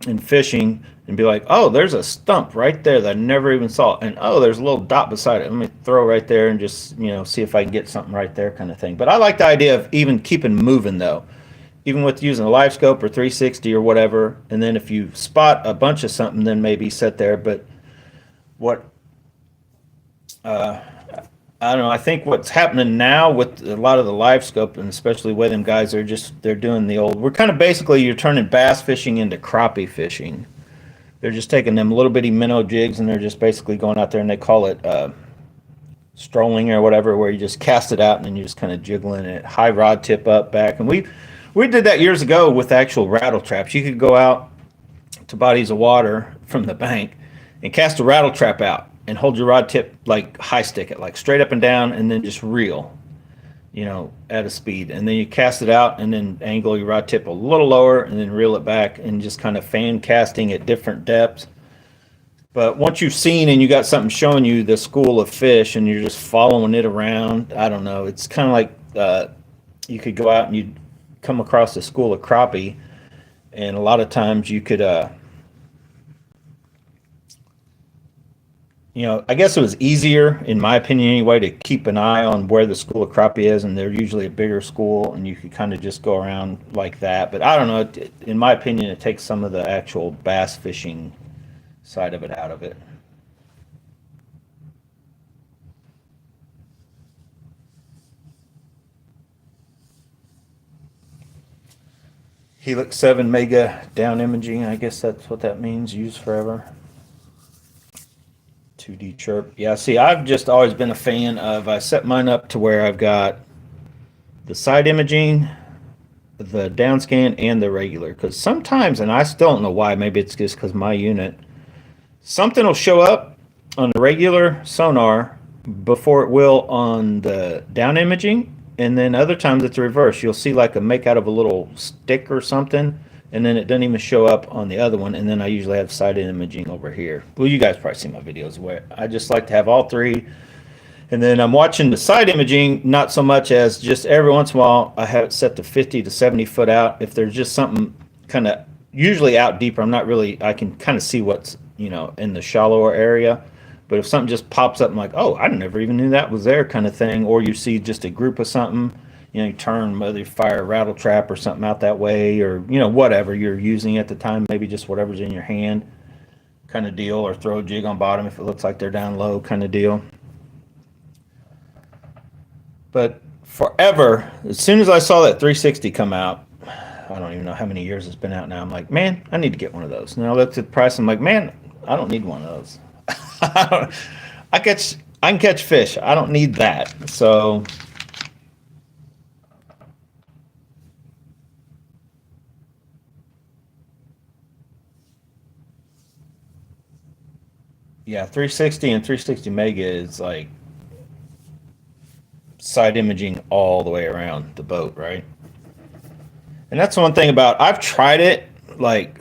and fishing, and be like, oh, there's a stump right there that I never even saw. And oh, there's a little dot beside it. Let me throw right there and just, see if I can get something right there, kind of thing. But I like the idea of even keeping moving though, even with using a live scope or 360 or whatever. And then if you spot a bunch of something, then maybe sit there. But I don't know. I think what's happening now with a lot of the live scope, and especially with them guys, they're doing the old, we're kind of basically, you're turning bass fishing into crappie fishing. They're just taking them little bitty minnow jigs, and they're just basically going out there, and they call it strolling or whatever, where you just cast it out and then you're just kind of jiggling it, high rod tip up, back. And we did that years ago with actual rattle traps. You could go out to bodies of water from the bank and cast a rattle trap out and hold your rod tip, like high stick it, like straight up and down, and then just reel, at a speed. And then you cast it out and then angle your rod tip a little lower and then reel it back, and just kind of fan casting at different depths. But once you've seen and you got something showing you the school of fish and you're just following it around, I don't know. It's kind of like you could go out and you'd come across a school of crappie, and a lot of times you could I guess it was easier, in my opinion anyway, to keep an eye on where the school of crappie is, and they're usually a bigger school, and you could kind of just go around like that. But I don't know, in my opinion, it takes some of the actual bass fishing side of it out of it. Helix 7 Mega down imaging, I guess that's what that means, use forever. 2D chirp. Yeah, see, I've just always been a fan of, I set mine up to where I've got the side imaging, the down scan, and the regular. Because sometimes, and I still don't know why, maybe it's just because my unit, something will show up on the regular sonar before it will on the down imaging, and then other times it's reverse. You'll see like a make out of a little stick or something, and then it doesn't even show up on the other one, and then I usually have side imaging over here. Well, you guys probably see my videos where I just like to have all three, and then I'm watching the side imaging, not so much as just every once in a while I have it set to 50 to 70 foot out. If there's just something kind of usually out deeper, I'm not really, I can kind of see what's, in the shallower area. But if something just pops up, I'm like, oh, I never even knew that was there, kind of thing. Or you see just a group of something, you turn, whether you fire a rattle trap or something out that way, or, whatever you're using at the time, maybe just whatever's in your hand kind of deal, or throw a jig on bottom if it looks like they're down low kind of deal. But forever, as soon as I saw that 360 come out, I don't even know how many years it's been out now, I'm like, man, I need to get one of those. And I looked at the price, I'm like, man, I don't need one of those. I can catch fish. I don't need that. So yeah, 360 and 360 Mega is like side imaging all the way around the boat, right? And that's one thing about, I've tried it, like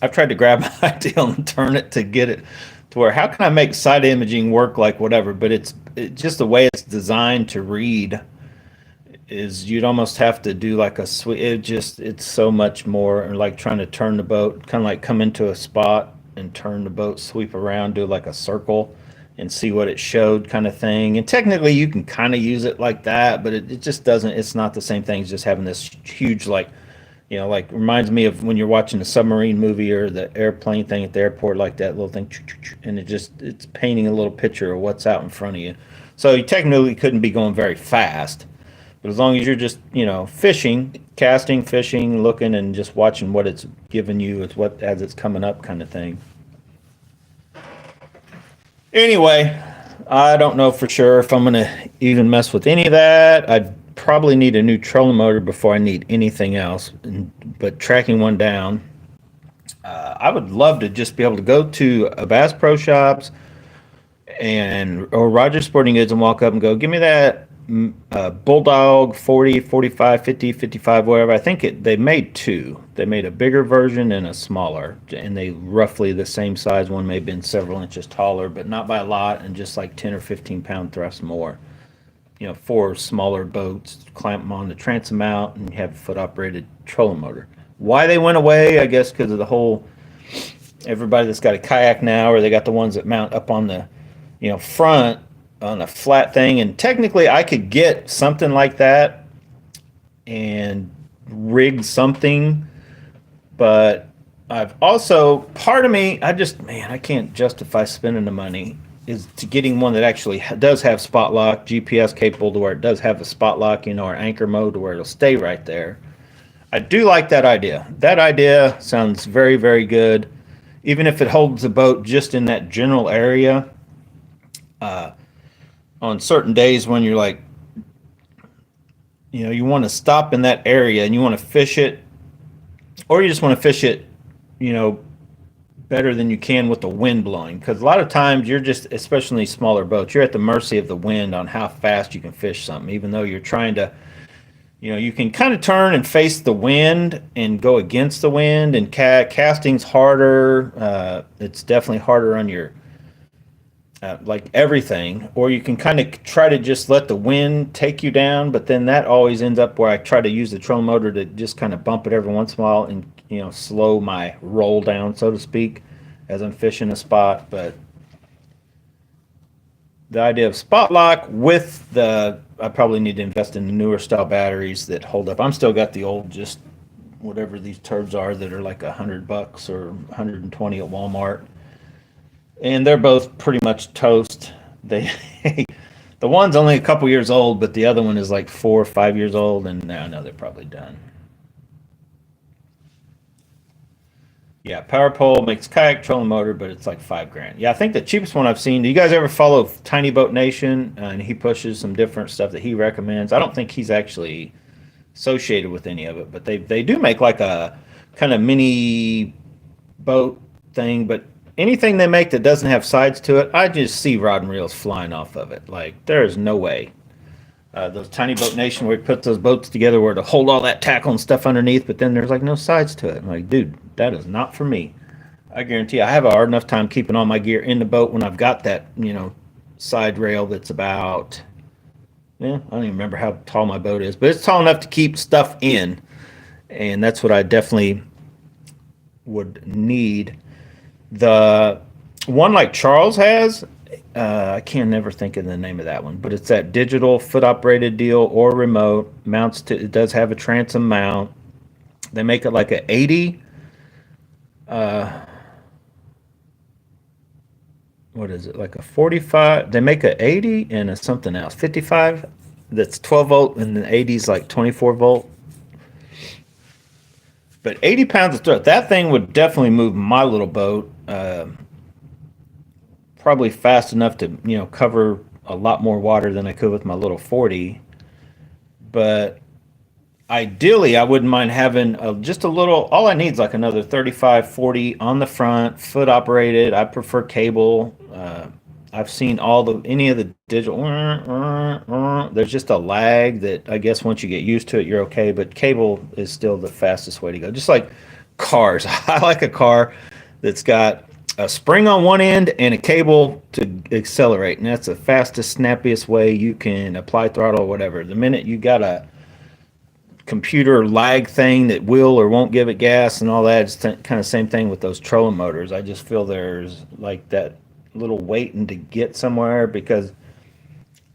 I've tried to grab my deal and turn it to get it to where, how can I make side imaging work like whatever, but it's just the way it's designed to read is you'd almost have to do like a sweep. It's so much more like trying to turn the boat, kind of like come into a spot and turn the boat, sweep around, do like a circle and see what it showed kind of thing. And technically you can kind of use it like that, but it just doesn't, it's not the same thing as just having this huge, like, like reminds me of when you're watching a submarine movie or the airplane thing at the airport, like that little thing, and it's painting a little picture of what's out in front of you. So you technically couldn't be going very fast, but as long as you're just, fishing, casting, fishing, looking, and just watching what it's giving you, it's what as it's coming up kind of thing. Anyway, I don't know for sure if I'm gonna even mess with any of that. I'd probably need a new trolling motor before I need anything else, but tracking one down, I would love to just be able to go to a Bass Pro Shops or Rogers Sporting Goods and walk up and go, give me that Bulldog 40, 45, 50, 55, whatever. I think they made two. They made a bigger version and a smaller, and they roughly the same size. One may have been several inches taller, but not by a lot, and just like 10 or 15 pound thrust more. For smaller boats, clamp them on the transom mount and have a foot operated trolling motor. Why they went away, I guess because of the whole, everybody that's got a kayak now, or they got the ones that mount up on the, front on a flat thing. And technically I could get something like that and rig something, but I've also, part of me, I can't justify spending the money is to getting one that actually does have spot lock, GPS capable to where it does have a spot lock, or anchor mode to where it'll stay right there. I do like that idea. That idea sounds very, very good. Even if it holds the boat just in that general area, on certain days when you're like, you want to stop in that area and you want to fish it, or you just want to fish it, better than you can with the wind blowing, because a lot of times you're just, especially smaller boats, you're at the mercy of the wind on how fast you can fish something, even though you're trying to, you can kind of turn and face the wind and go against the wind, and casting's harder. It's definitely harder on your like everything, or you can kind of try to just let the wind take you down, but then that always ends up where I try to use the trolling motor to just kind of bump it every once in a while and slow my roll down, so to speak, as I'm fishing a spot. But the idea of spot lock with I probably need to invest in the newer style batteries that hold up. I'm still got the old, just whatever these turbs are that are like $100 or 120 at Walmart, and they're both pretty much toast. They the one's only a couple years old, but the other one is like 4 or 5 years old, and I know they're probably done. Yeah, power pole makes kayak trolling motor, but it's like $5 grand. Yeah, I think the cheapest one I've seen. Do you guys ever follow Tiny Boat Nation? And he pushes some different stuff that he recommends. I don't think he's actually associated with any of it, but they do make like a kind of mini boat thing. But anything they make that doesn't have sides to it, I just see rod and reels flying off of it. Like there is no way. Those Tiny Boat Nation where he puts those boats together where to hold all that tackle and stuff underneath, but then there's like no sides to it. I'm like, dude, that is not for me. I guarantee I have a hard enough time keeping all my gear in the boat when I've got that, side rail that's about, I don't even remember how tall my boat is, but it's tall enough to keep stuff in. And that's what I definitely would need. The one like Charles has, I can't never think of the name of that one, but it's that digital foot operated deal or remote mounts to. It does have a transom mount. They make it like a 80. What is it, like a 45? They make a 80 and a something else 55. That's 12 volt, and the 80 is like 24 volt. But 80 pounds of thread, that thing would definitely move my little boat. Probably fast enough to cover a lot more water than I could with my little 40. But ideally, I wouldn't mind having just a little. All I need is like another 35, 40 on the front, foot operated. I prefer cable. I've seen any of the digital. There's just a lag that I guess once you get used to it, you're okay. But cable is still the fastest way to go. Just like cars, I like a car that's got a spring on one end and a cable to accelerate, and that's the fastest, snappiest way you can apply throttle or whatever. The minute you got a computer lag thing that will or won't give it gas and all that, it's kind of same thing with those trolling motors. I just feel there's like that little waiting to get somewhere, because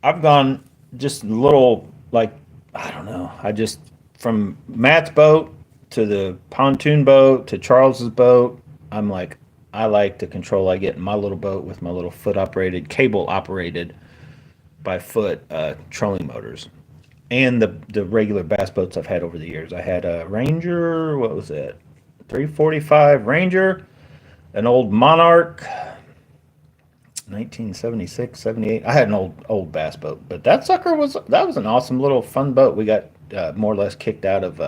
I've gone just little, like, I don't know, I just, from Matt's boat to the pontoon boat to Charles's boat, I'm like, I like the control I get in my little boat with my little foot operated, cable operated by foot trolling motors. And the regular bass boats I've had over the years. I had a Ranger, what was it? 345 Ranger, an old Monarch, 1976, 78. I had an old bass boat, but that was an awesome little fun boat. We got more or less kicked out of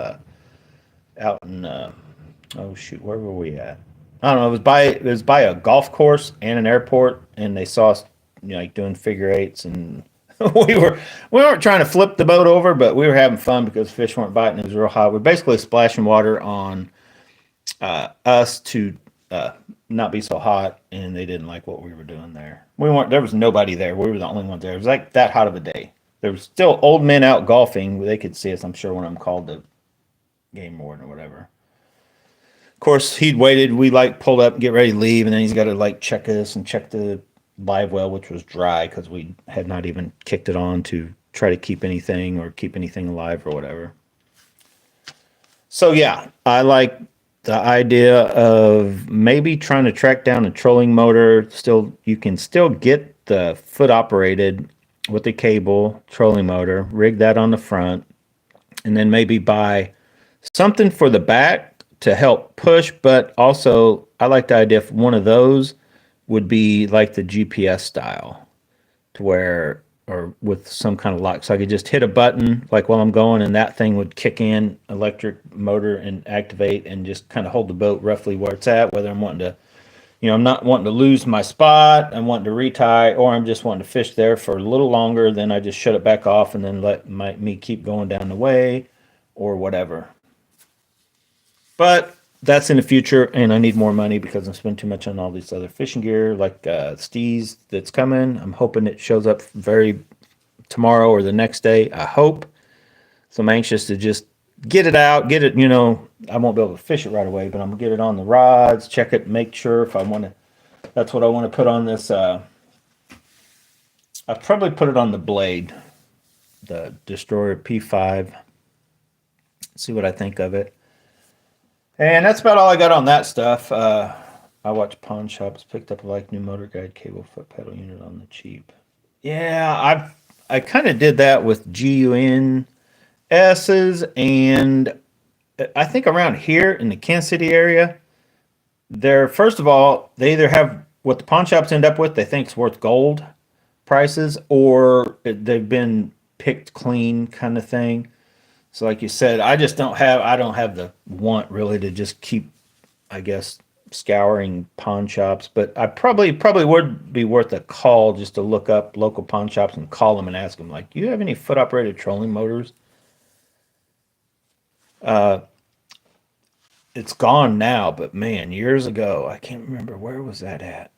out in oh shoot, where were we at? I don't know. It was by a golf course and an airport, and they saw us like doing figure eights, and we weren't trying to flip the boat over, but we were having fun because fish weren't biting. It was real hot. We're basically splashing water on us to not be so hot, and they didn't like what we were doing there. There was nobody there. We were the only ones there. It was like that hot of a day. There was still old men out golfing. They could see us, I'm sure, when I'm called to game warden or whatever. Of course, he'd waited. We like pulled up, get ready to leave, and then he's got to like check us and check the live well, which was dry because we had not even kicked it on to try to keep anything alive or whatever. So yeah, I like the idea of maybe trying to track down a trolling motor. You can still get the foot operated with the cable trolling motor, rig that on the front, and then maybe buy something for the back to help push. But also, I like the idea if one of those would be like the GPS style, to where, or with some kind of lock, so I could just hit a button like while I'm going, and that thing would kick in electric motor and activate and just kind of hold the boat roughly where it's at, whether I'm wanting to, I'm not wanting to lose my spot, I'm wanting to retie, or I'm just wanting to fish there for a little longer. Then I just shut it back off and then let me keep going down the way or whatever. But that's in the future, and I need more money because I'm spending too much on all these other fishing gear, like Steez that's coming. I'm hoping it shows up tomorrow or the next day, I hope. So I'm anxious to just get it out, get it, I won't be able to fish it right away, but I'm gonna get it on the rods, check it, make sure if I want to. That's what I want to put on this. I'll probably put it on the blade, the Destroyer P5. See what I think of it. And that's about all I got on that stuff. I watched pawn shops, picked up like new motor guide, cable, foot pedal unit on the cheap. Yeah, I kind of did that with GUNS's, and I think around here in the Kansas City area, they're, first of all, they either have what the pawn shops end up with, they think is worth gold prices, or they've been picked clean kind of thing. So like you said, I don't have the want really to just keep, I guess, scouring pawn shops, but I probably would be worth a call just to look up local pawn shops and call them and ask them, like, do you have any foot operated trolling motors? It's gone now, but man, years ago, I can't remember, where was that at?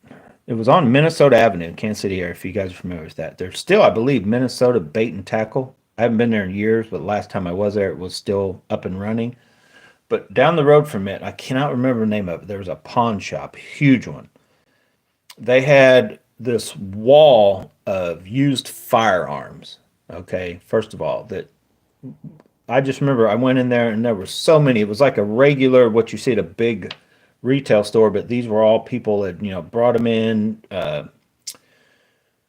It was on Minnesota Avenue in Kansas City area, if you guys are familiar with that. There's still, I believe, Minnesota Bait and Tackle. I haven't been there in years, but last time I was there, it was still up and running. But down the road from it, I cannot remember the name of it. There was a pawn shop, huge one. They had this wall of used firearms. Okay, first of all, that I just remember I went in there and there were so many. It was like a regular, what you see at a big retail store, but these were all people that, brought them in,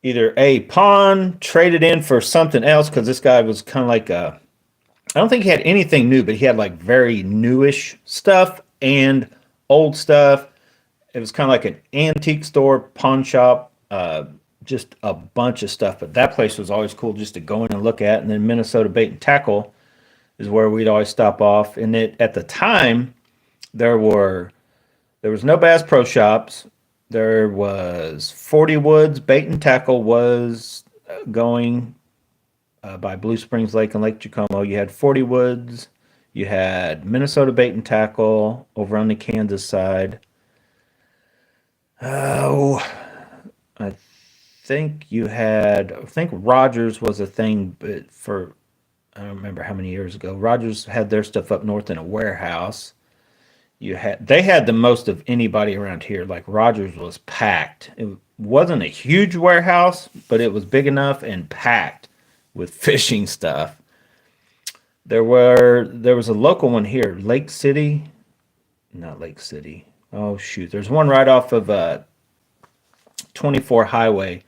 either a pawn, traded in for something else, because this guy was kind of like a, I don't think he had anything new, but he had like very newish stuff and old stuff. It was kind of like an antique store, pawn shop, just a bunch of stuff. But that place was always cool just to go in and look at. And then Minnesota Bait and Tackle is where we'd always stop off. And at the time, there was no Bass Pro Shops. There was 40 Woods Bait and Tackle was going by Blue Springs Lake and Lake Jacomo. You had 40 Woods. You had Minnesota Bait and Tackle over on the Kansas side. Oh, I think Rogers was a thing, but I don't remember how many years ago. Rogers had their stuff up north in a warehouse. They had the most of anybody around here. Like Rogers was packed. It wasn't a huge warehouse, but it was big enough and packed with fishing stuff. There was a local one here, not Lake City. Oh shoot, there's one right off of 24 Highway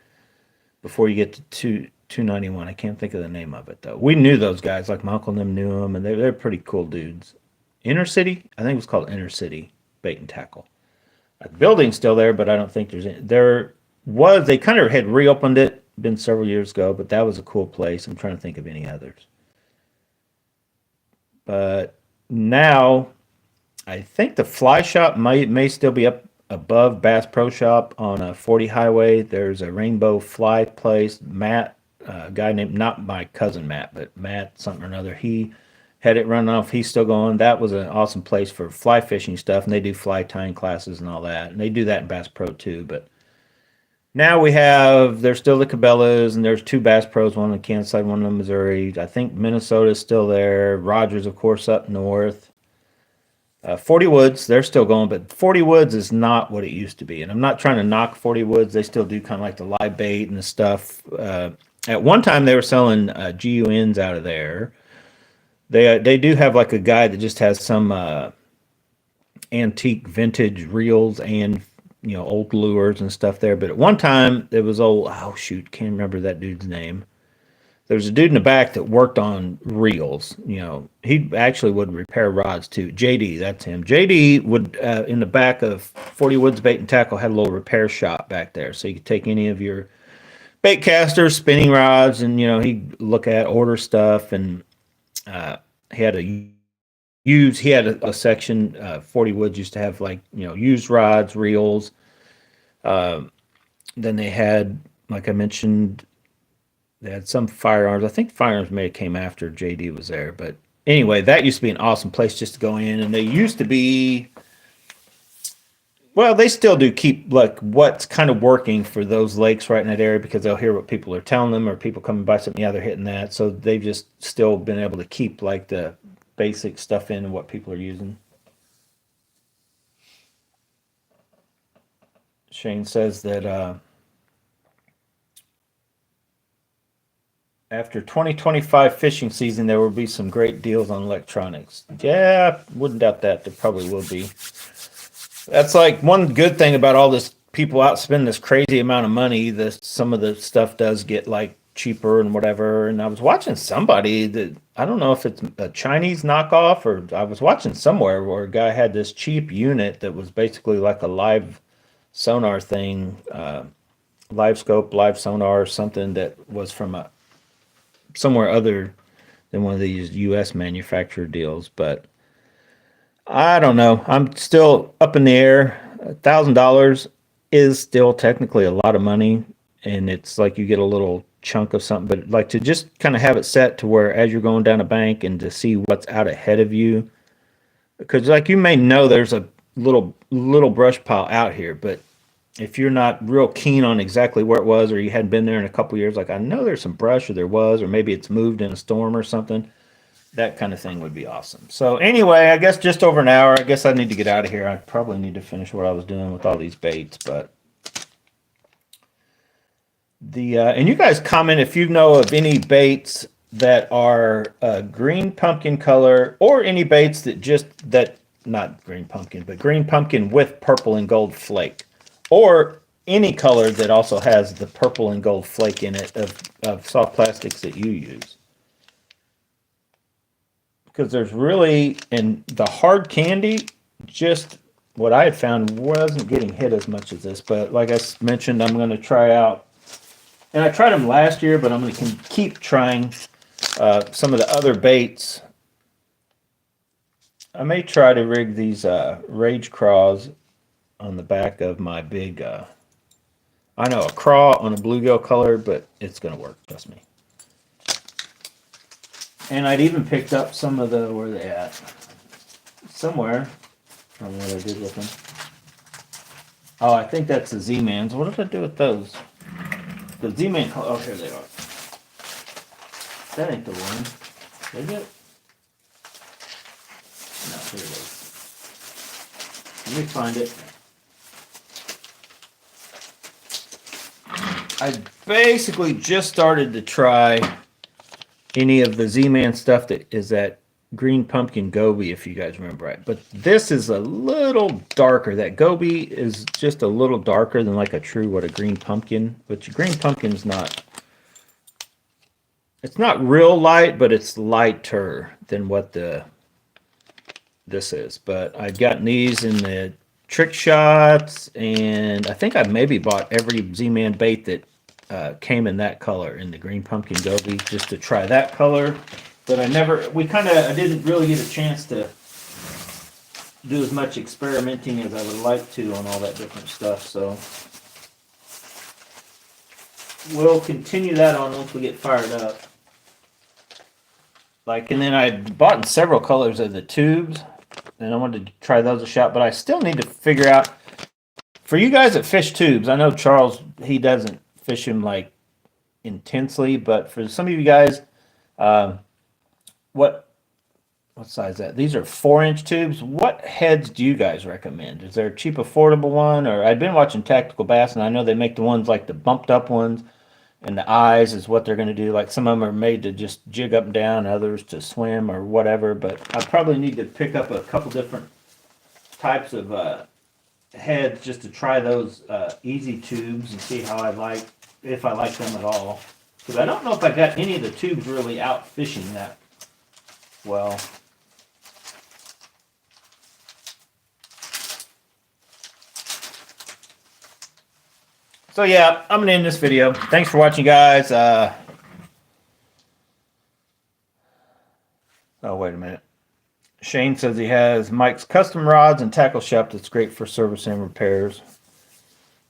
before you get to 291. I can't think of the name of it though. We knew those guys, like my uncle and them knew them, and they're pretty cool dudes. Inner City, I think it was called Inner City Bait and Tackle. The building's still there, but I don't think they kind of had reopened it, been several years ago, but that was a cool place. I'm trying to think of any others. But now, I think the fly shop may still be up above Bass Pro Shop on a 40 Highway. There's a Rainbow Fly place. Matt, a guy named, not my cousin Matt, but Matt something or another, he had it run off. He's still going. That was an awesome place for fly fishing stuff, and they do fly tying classes and all that. And they do that in Bass Pro too. But now there's still the Cabela's, and there's two Bass Pros, one on the Kansas side, one on Missouri. I think Minnesota's still there. Rogers, of course, up north. 40 Woods, they're still going, but 40 Woods is not what it used to be. And I'm not trying to knock 40 Woods. They still do kind of like the live bait and the stuff. At one time, they were selling GUNs out of there. They do have like a guy that just has some antique vintage reels and old lures and stuff there. But at one time there was can't remember that dude's name. There was a dude in the back that worked on reels. He actually would repair rods too. JD, that's him. JD would in the back of 40 Woods Bait and Tackle had a little repair shop back there, so you could take any of your bait casters, spinning rods, and he'd look at, order stuff, and he had a section. 40 Woods used to have used rods, reels. Then they had, like I mentioned, they had some firearms. I think firearms may have came after JD was there, but anyway, that used to be an awesome place just to go in. And they used to be, well, they still do keep like what's kind of working for those lakes right in that area, because they'll hear what people are telling them, or people coming by something. Yeah, they're hitting that. So they've just still been able to keep like the basic stuff in and what people are using. Shane says that after 2025 fishing season, there will be some great deals on electronics. Yeah, wouldn't doubt that. There probably will be. That's like one good thing about all this people out spending this crazy amount of money. Some of the stuff does get like cheaper and whatever. And I was watching somebody that I don't know if it's a Chinese knockoff or I was watching somewhere where a guy had this cheap unit that was basically like a live sonar thing, live scope, live sonar, or something that was from somewhere other than one of these U.S. manufacturer deals. But I don't know. I'm still up in the air. $1,000 is still technically a lot of money, and it's like you get a little chunk of something. But like to just kind of have it set to where as you're going down a bank and to see what's out ahead of you, because like you may know there's a little brush pile out here, but if you're not real keen on exactly where it was, or you hadn't been there in a couple of years, like I know there's some brush, or there was, or maybe it's moved in a storm or something. That kind of thing would be awesome. So anyway, I guess just over an hour. I guess I need to get out of here. I probably need to finish what I was doing with all these baits, but and you guys comment if you know of any baits that are green pumpkin color, or any baits that not green pumpkin, but green pumpkin with purple and gold flake, or any color that also has the purple and gold flake in it of soft plastics that you use. Because there's really, in the hard candy, just what I had found wasn't getting hit as much as this. But like I mentioned, I'm going to try out, and I tried them last year, but I'm going to keep trying some of the other baits. I may try to rig these rage craws on the back of my big, I know a craw on a bluegill color, but it's going to work, trust me. And I'd even picked up some of the, where are they at? Somewhere. I don't know what I did with them. Oh, I think that's the Z-Mans. What did I do with those? The Z-Man, oh, here they are. That ain't the one. Is it? No, here it is. Let me find it. I basically just started to try any of the Z-Man stuff that is that green pumpkin goby, if you guys remember right. But this is a little darker. That goby is just a little darker than like a green pumpkin. But your green pumpkin's not, it's not real light, but it's lighter than what this is. But I've gotten these in the trick shots, and I think I maybe bought every Z-Man bait that came in that color, in the green pumpkin goby, just to try that color. But I didn't really get a chance to do as much experimenting as I would like to on all that different stuff. So we'll continue that on once we get fired up. And then I bought in several colors of the tubes, and I wanted to try those a shot, but I still need to figure out, for you guys that fish tubes, I know Charles, he doesn't fish them like intensely, but for some of you guys, what size is that? These are 4-inch tubes. What heads do you guys recommend? Is there a cheap, affordable one? Or I've been watching Tactical Bass, and I know they make the ones like the bumped up ones, and the eyes is what they're going to do. Like some of them are made to just jig up and down, others to swim or whatever. But I probably need to pick up a couple different types of heads just to try those easy tubes and see how if I like them at all. Because I don't know if I got any of the tubes really out fishing that well. So yeah, I'm going to end this video. Thanks for watching, guys. Oh, wait a minute. Shane says he has Mike's custom rods and tackle shop that's great for service and repairs.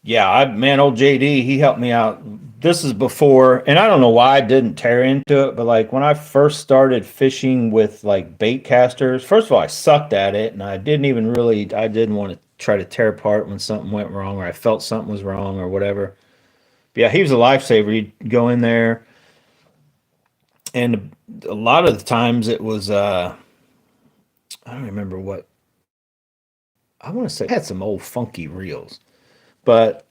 Yeah, man, old JD, he helped me out. This is before, and I don't know why I didn't tear into it, but like when I first started fishing with like bait casters, first of all, I sucked at it, and I didn't want to try to tear apart when something went wrong, or I felt something was wrong or whatever. But yeah, he was a lifesaver. He'd go in there, and a lot of the times it was I don't remember what, I want to say, had some old funky reels, but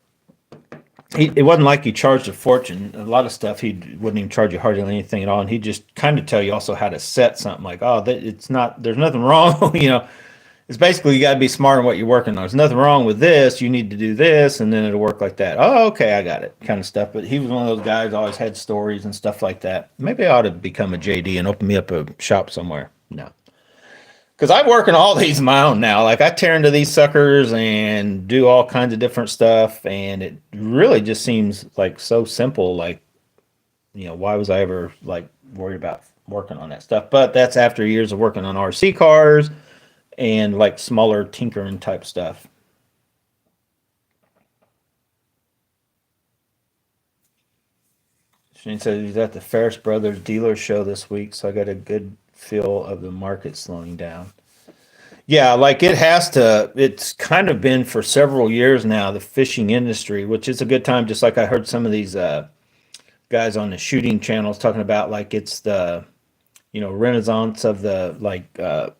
it wasn't like he charged a fortune. A lot of stuff he wouldn't even charge you hardly anything at all, and he'd just kind of tell you also how to set something like, oh, it's not, there's nothing wrong, It's basically you got to be smart on what you're working on. There's nothing wrong with this. You need to do this, and then it'll work like that. Oh, okay, I got it, kind of stuff. But he was one of those guys always had stories and stuff like that. Maybe I ought to become a JD and open me up a shop somewhere. No, because I work in all these my own now. Like I tear into these suckers and do all kinds of different stuff, and it really just seems like so simple. Like why was I ever like worried about working on that stuff? But that's after years of working on RC cars and like smaller tinkering type stuff. Shane says he's at the Ferris Brothers dealer show this week, so I got a good feel of the market slowing down. Yeah, like it has to. It's kind of been for several years now, the fishing industry, which is a good time. Just like I heard some of these guys on the shooting channels talking about, like it's the renaissance of the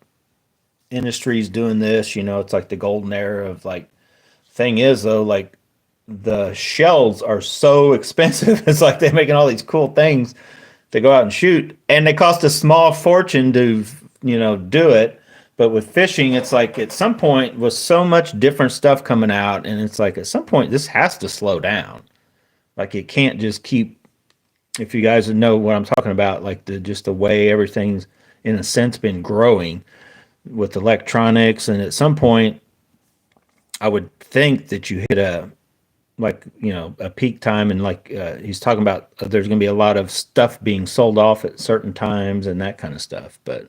industries doing this. It's like the golden era of like. Thing is though, like the shells are so expensive. It's like they're making all these cool things to go out and shoot, and they cost a small fortune to do it. But with fishing, it's like at some point with so much different stuff coming out, and it's like at some point this has to slow down. Like it can't just keep. If you guys know what I'm talking about, like just the way everything's in a sense been growing with electronics, and at some point I would think that you hit a peak time, and he's talking about there's going to be a lot of stuff being sold off at certain times and that kind of stuff. But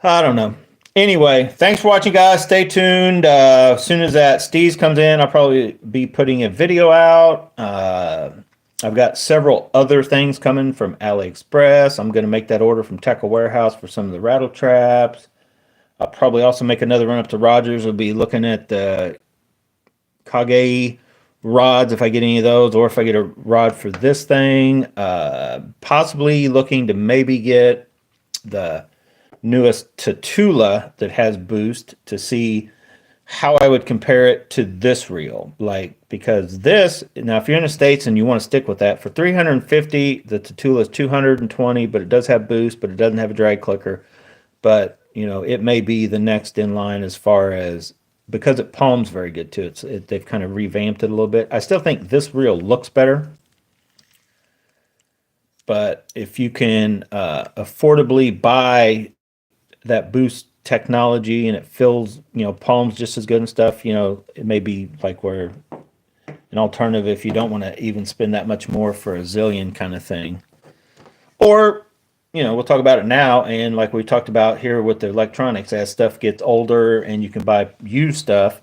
I don't know. Anyway, thanks for watching, guys. Stay tuned. As soon as that Steez comes in, I'll probably be putting a video out. I've got several other things coming from AliExpress. I'm going to make that order from Tackle Warehouse for some of the rattle traps. I'll probably also make another run up to Rogers. We'll be looking at the Kage rods if I get any of those, or if I get a rod for this thing. Possibly looking to maybe get the newest Tatula that has boost to see how I would compare it to this reel. Because this, now if you're in the States and you want to stick with that, for $350, the Tatula is $220, but it does have boost, but it doesn't have a drag clicker. But it may be the next in line as far as, because it palms very good too. They've kind of revamped it a little bit. I still think this reel looks better, but if you can affordably buy that boost technology and it fills palms just as good and stuff, it may be like where an alternative if you don't want to even spend that much more for a zillion kind of thing. Or we'll talk about it now, and like we talked about here with the electronics, as stuff gets older and you can buy used stuff,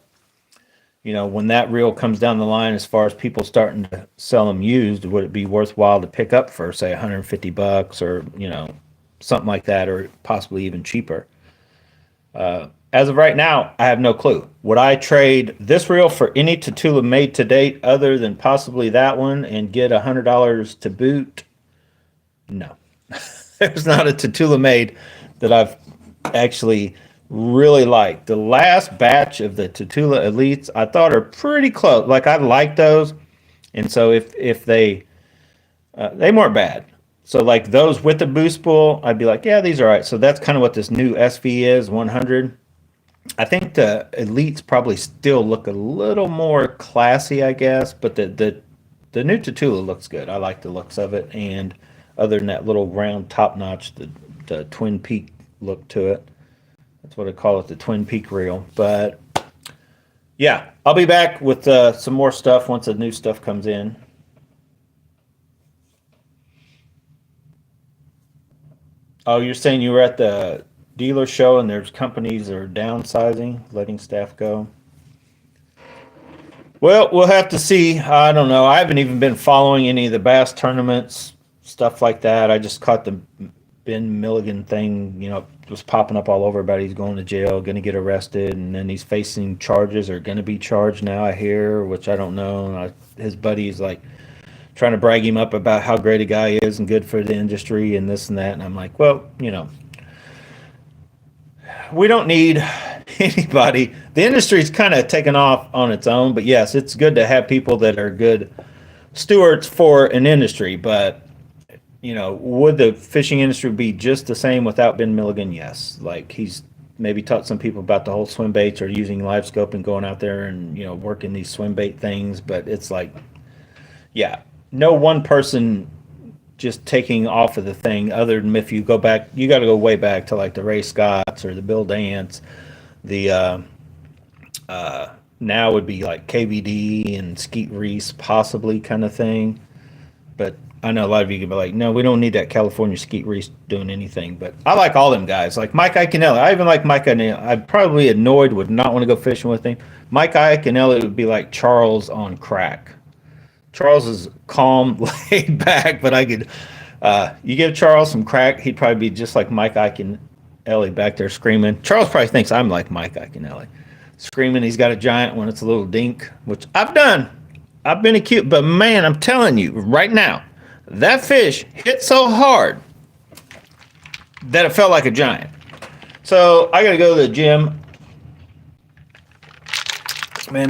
when that reel comes down the line as far as people starting to sell them used, would it be worthwhile to pick up for say $150 or something like that, or possibly even cheaper? As of right now, I have no clue. Would I trade this reel for any Tatula made to date other than possibly that one and get $100 to boot? No. There's not a Tatula made that I've actually really liked. The last batch of the Tatula Elites I thought are pretty close. Like I like those, and so if they weren't bad. So like those with the boost spool, I'd be like, yeah, these are all right. So that's kind of what this new SV is, 100. I think the Elites probably still look a little more classy, I guess, but the new Tatula looks good. I like the looks of it, and other than that little round top notch, the Twin Peak look to it. That's what I call it, the Twin Peak reel. But yeah, I'll be back with some more stuff once the new stuff comes in. Oh, you're saying you were at the dealer show and there's companies that are downsizing, letting staff go? Well, we'll have to see. I don't know. I haven't even been following any of the bass tournaments, stuff like that. I just caught the Ben Milligan thing, was popping up all over about he's going to jail, going to get arrested, and then he's facing charges or going to be charged now, I hear, which I don't know. His buddy's like trying to brag him up about how great a guy is and good for the industry and this and that. And I'm like, well, we don't need anybody. The industry's kind of taken off on its own, but yes, it's good to have people that are good stewards for an industry. But would the fishing industry be just the same without Ben Milligan? Yes. Like he's maybe taught some people about the whole swim baits or using live scope and going out there and working these swim bait things. But it's like, yeah, no one person just taking off of the thing, other than if you go back, you got to go way back to like the Ray Scotts or the Bill Dance. The now would be like KVD and Skeet Reese possibly kind of thing. But I know a lot of you could be like, no, we don't need that California Skeet Reese doing anything. But I like all them guys, like Mike Iaconelli. I even like Mike Iaconelli. I'd probably annoyed, would not want to go fishing with him. Mike Iaconelli would be like Charles on crack. Charles is calm, laid back, but I could, you give Charles some crack, he'd probably be just like Mike Iaconelli back there screaming. Charles probably thinks I'm like Mike Iaconelli. Screaming, he's got a giant when it's a little dink, which I've done. I've been acute, but man, I'm telling you right now, that fish hit so hard that it felt like a giant. So I got to go to the gym. Man,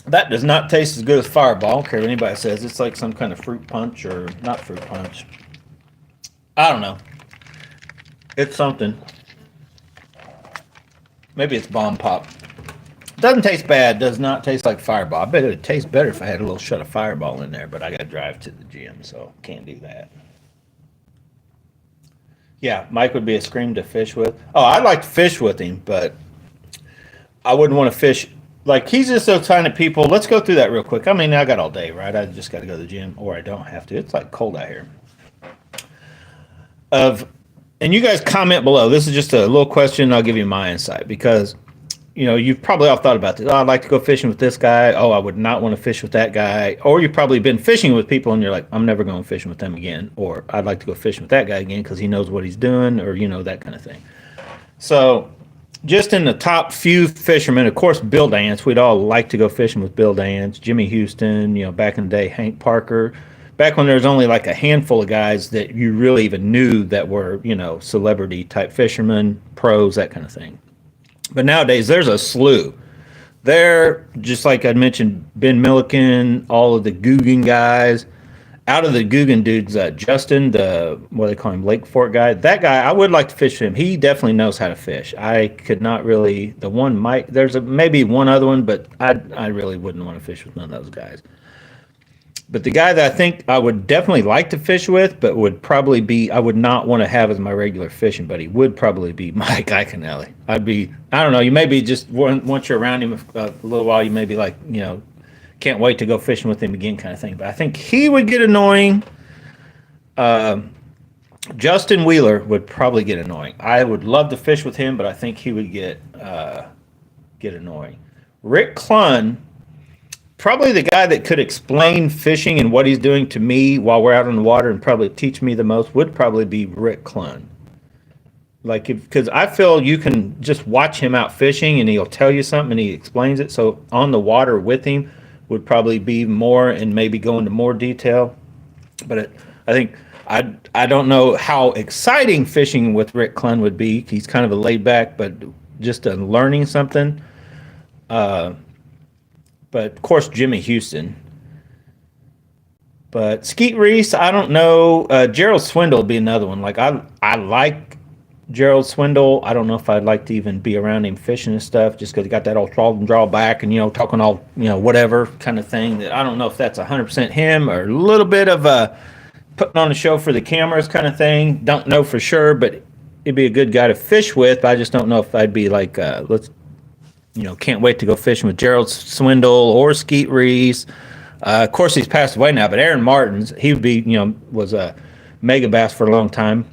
that does not taste as good as Fireball. I don't care what anybody says. It's like some kind of fruit punch or not fruit punch. I don't know. It's something. Maybe it's Bomb Pop. Doesn't taste bad. Does not taste like Fireball. I bet it would taste better if I had a little shot of Fireball in there, but I got to drive to the gym, so can't do that. Yeah, Mike would be a scream to fish with. Oh, I'd like to fish with him, but I wouldn't want to fish. Like, he's just those kind of people. Let's go through that real quick. I mean, I got all day, right? I just got to go to the gym, or I don't have to. It's like cold out here. And you guys comment below. This is just a little question. I'll give you my insight because, you've probably all thought about this. Oh, I'd like to go fishing with this guy. Oh, I would not want to fish with that guy. Or you've probably been fishing with people and you're like, I'm never going fishing with them again. Or I'd like to go fishing with that guy again because he knows what he's doing, or, that kind of thing. So just in the top few fishermen, of course, Bill Dance. We'd all like to go fishing with Bill Dance, Jimmy Houston, back in the day, Hank Parker. Back when there was only like a handful of guys that you really even knew that were, celebrity type fishermen, pros, that kind of thing. But nowadays, there's a slew. They're, just like I mentioned, Ben Milliken, all of the Guggen guys. Out of the Guggen dudes, Justin, what they call him, Lake Fork guy, that guy, I would like to fish with him. He definitely knows how to fish. I could not really, there's maybe one other one, but I really wouldn't want to fish with none of those guys. But the guy that I think I would definitely like to fish with, but would probably be, I would not want to have as my regular fishing buddy, would probably be Mike Iaconelli. I don't know, you may be just, once you're around him a little while, you may be like, can't wait to go fishing with him again kind of thing. But I think he would get annoying. Justin Wheeler would probably get annoying. I would love to fish with him, but I think he would get annoying. Rick Clunn, probably the guy that could explain fishing and what he's doing to me while we're out on the water and probably teach me the most would probably be Rick Clunn. Like, because I feel you can just watch him out fishing and he'll tell you something and he explains it. So on the water with him would probably be more and maybe go into more detail. But I think I don't know how exciting fishing with Rick Clunn would be. He's kind of a laid back, but just learning something. But of course, Jimmy Houston. But Skeet Reese, I don't know. Gerald Swindle would be another one. Like I like Gerald Swindle. I don't know if I'd like to even be around him fishing and stuff, just because he got that old trawl and draw back and talking all whatever kind of thing. That I don't know if that's 100% him or a little bit of putting on a show for the cameras kind of thing. Don't know for sure, but it'd be a good guy to fish with. I just don't know if I'd be like can't wait to go fishing with Gerald Swindle or Skeet Reese. Of course, he's passed away now, but Aaron Martins, he would be, was a mega bass for a long time.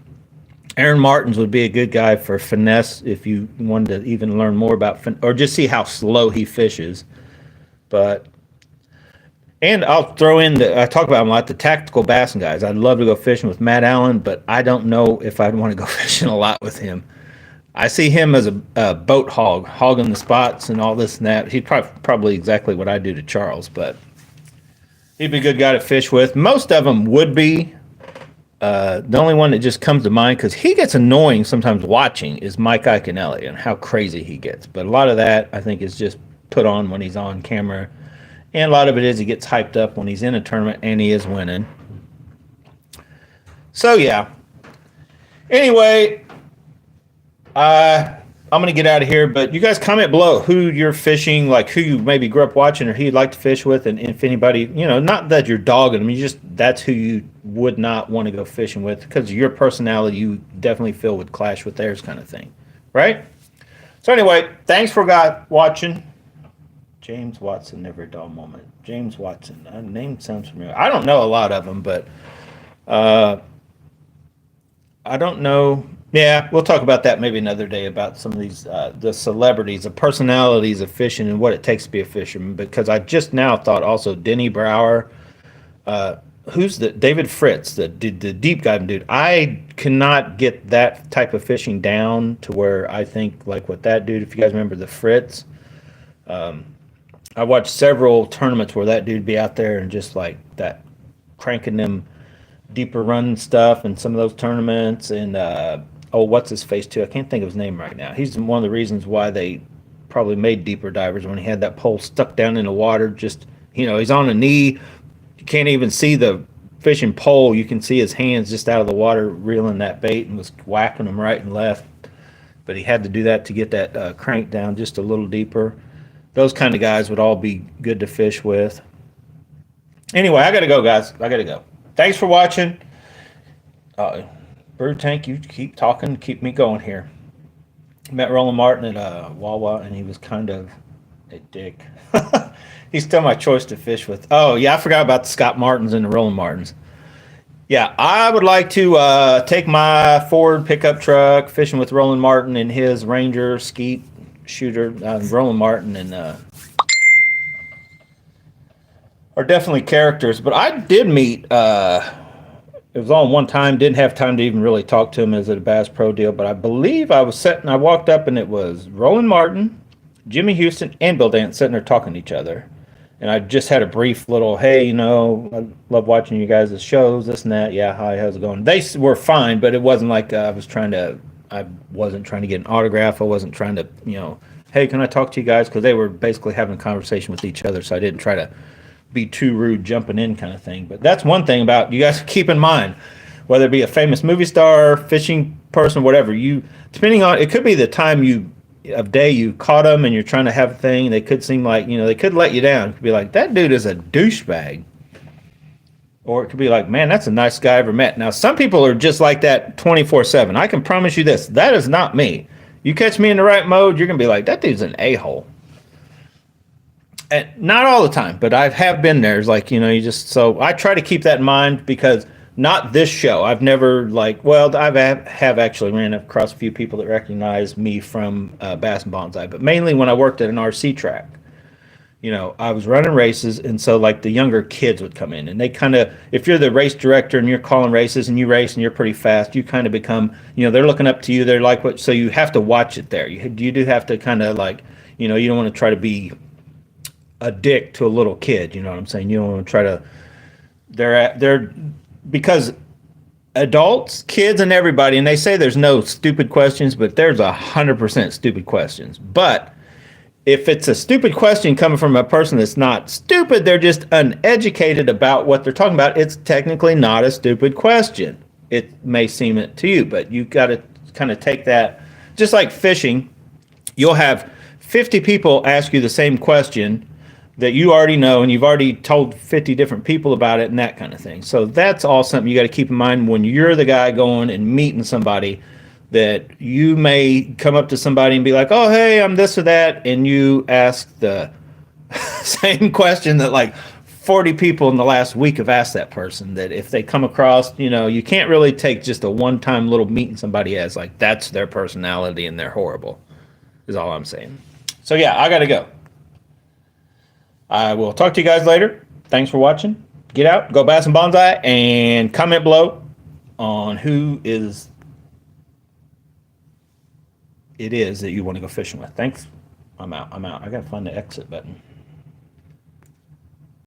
Aaron Martins would be a good guy for finesse if you wanted to even learn more about or just see how slow he fishes. And I'll throw in I talk about him a lot, the tactical bassing guys. I'd love to go fishing with Matt Allen, but I don't know if I'd want to go fishing a lot with him. I see him as a boat hog, hogging the spots and all this and that. He'd probably exactly what I do to Charles, but he'd be a good guy to fish with. Most of them would be. The only one that just comes to mind, because he gets annoying sometimes watching, is Mike Iaconelli and how crazy he gets. But a lot of that, I think, is just put on when he's on camera. And a lot of it is he gets hyped up when he's in a tournament and he is winning. So, yeah. Anyway, I'm going to get out of here, but you guys comment below who you're fishing, like who you maybe grew up watching or who you'd like to fish with. And if anybody, not that you're dogging them, that's who you would not want to go fishing with because your personality, you definitely feel would clash with theirs kind of thing. Right? So anyway, thanks for watching. James Watson, never a dull moment. James Watson, that name sounds familiar. I don't know a lot of them, but I don't know. Yeah, we'll talk about that maybe another day about some of these the celebrities, the personalities of fishing and what it takes to be a fisherman. Because I just now thought also Denny Brower, who's the David Fritz, the deep diving dude. I cannot get that type of fishing down to where I think like what that dude. If you guys remember the Fritz, I watched several tournaments where that dude be out there and just like that, cranking them deeper run stuff in some of those tournaments. And what's his face too? I can't think of his name right now. He's one of the reasons why they probably made deeper divers, when he had that pole stuck down in the water. Just he's on a knee. You can't even see the fishing pole. You can see his hands just out of the water reeling that bait and was whacking them right and left. But he had to do that to get that crank down just a little deeper. Those kind of guys would all be good to fish with. Anyway, I got to go, guys. I got to go. Thanks for watching. Brew Tank, you keep talking, keep me going here. Met Roland Martin at Wawa, and he was kind of a dick. He's still my choice to fish with. Oh, yeah, I forgot about the Scott Martins and the Roland Martins. Yeah, I would like to take my Ford pickup truck fishing with Roland Martin and his Ranger skeet shooter. Roland Martin and are definitely characters. But I did meet, it was on one time, didn't have time to even really talk to him as a Bass Pro deal, but I believe I walked up and it was Roland Martin, Jimmy Houston, and Bill Dance sitting there talking to each other. And I just had a brief little, hey, I love watching you guys' shows, this and that. Yeah, hi, how's it going? They were fine, but it wasn't like I wasn't trying to get an autograph. I wasn't trying to, hey, can I talk to you guys? Because they were basically having a conversation with each other, so I didn't try to be too rude jumping in kind of thing. But that's one thing about you guys keep in mind, whether it be a famous movie star, fishing person, whatever, depending on, it could be the time of day you caught them and you're trying to have a thing, they could seem like, they could let you down. It could be like, that dude is a douchebag. Or it could be like, man, that's a nice guy I ever met. Now, some people are just like that 24/7. I can promise you this. That is not me. You catch me in the right mode, you're going to be like, that dude's an a-hole. And not all the time, but I have been there. It's like, so I try to keep that in mind because not this show. I've never have actually ran across a few people that recognize me from Bass and Bonsai, but mainly when I worked at an RC track. I was running races, and so like the younger kids would come in, and they kind of, if you're the race director and you're calling races and you race and you're pretty fast, you kind of become, they're looking up to you. They're like, what? So you have to watch it there. You do have to kind of like, you don't want to try to be a dick to a little kid. You know what I'm saying? You don't want to try to. They're because adults, kids, and everybody, and they say there's no stupid questions, but there's 100% stupid questions. But if it's a stupid question coming from a person that's not stupid, they're just uneducated about what they're talking about, it's technically not a stupid question. It may seem it to you, but you got to kind of take that. Just like fishing, you'll have 50 people ask you the same question that you already know, and you've already told 50 different people about it and that kind of thing. So that's all something you got to keep in mind when you're the guy going and meeting somebody, that you may come up to somebody and be like, oh, hey, I'm this or that, and you ask the same question that like 40 people in the last week have asked that person, that if they come across, you can't really take just a one-time little meeting somebody as like that's their personality and they're horrible, is all I'm saying. So yeah, I got to go. I will talk to you guys later. Thanks for watching. Get out, go Bass and Bonsai, and comment below on who it is that you want to go fishing with. Thanks. I'm out. I got to find the exit button.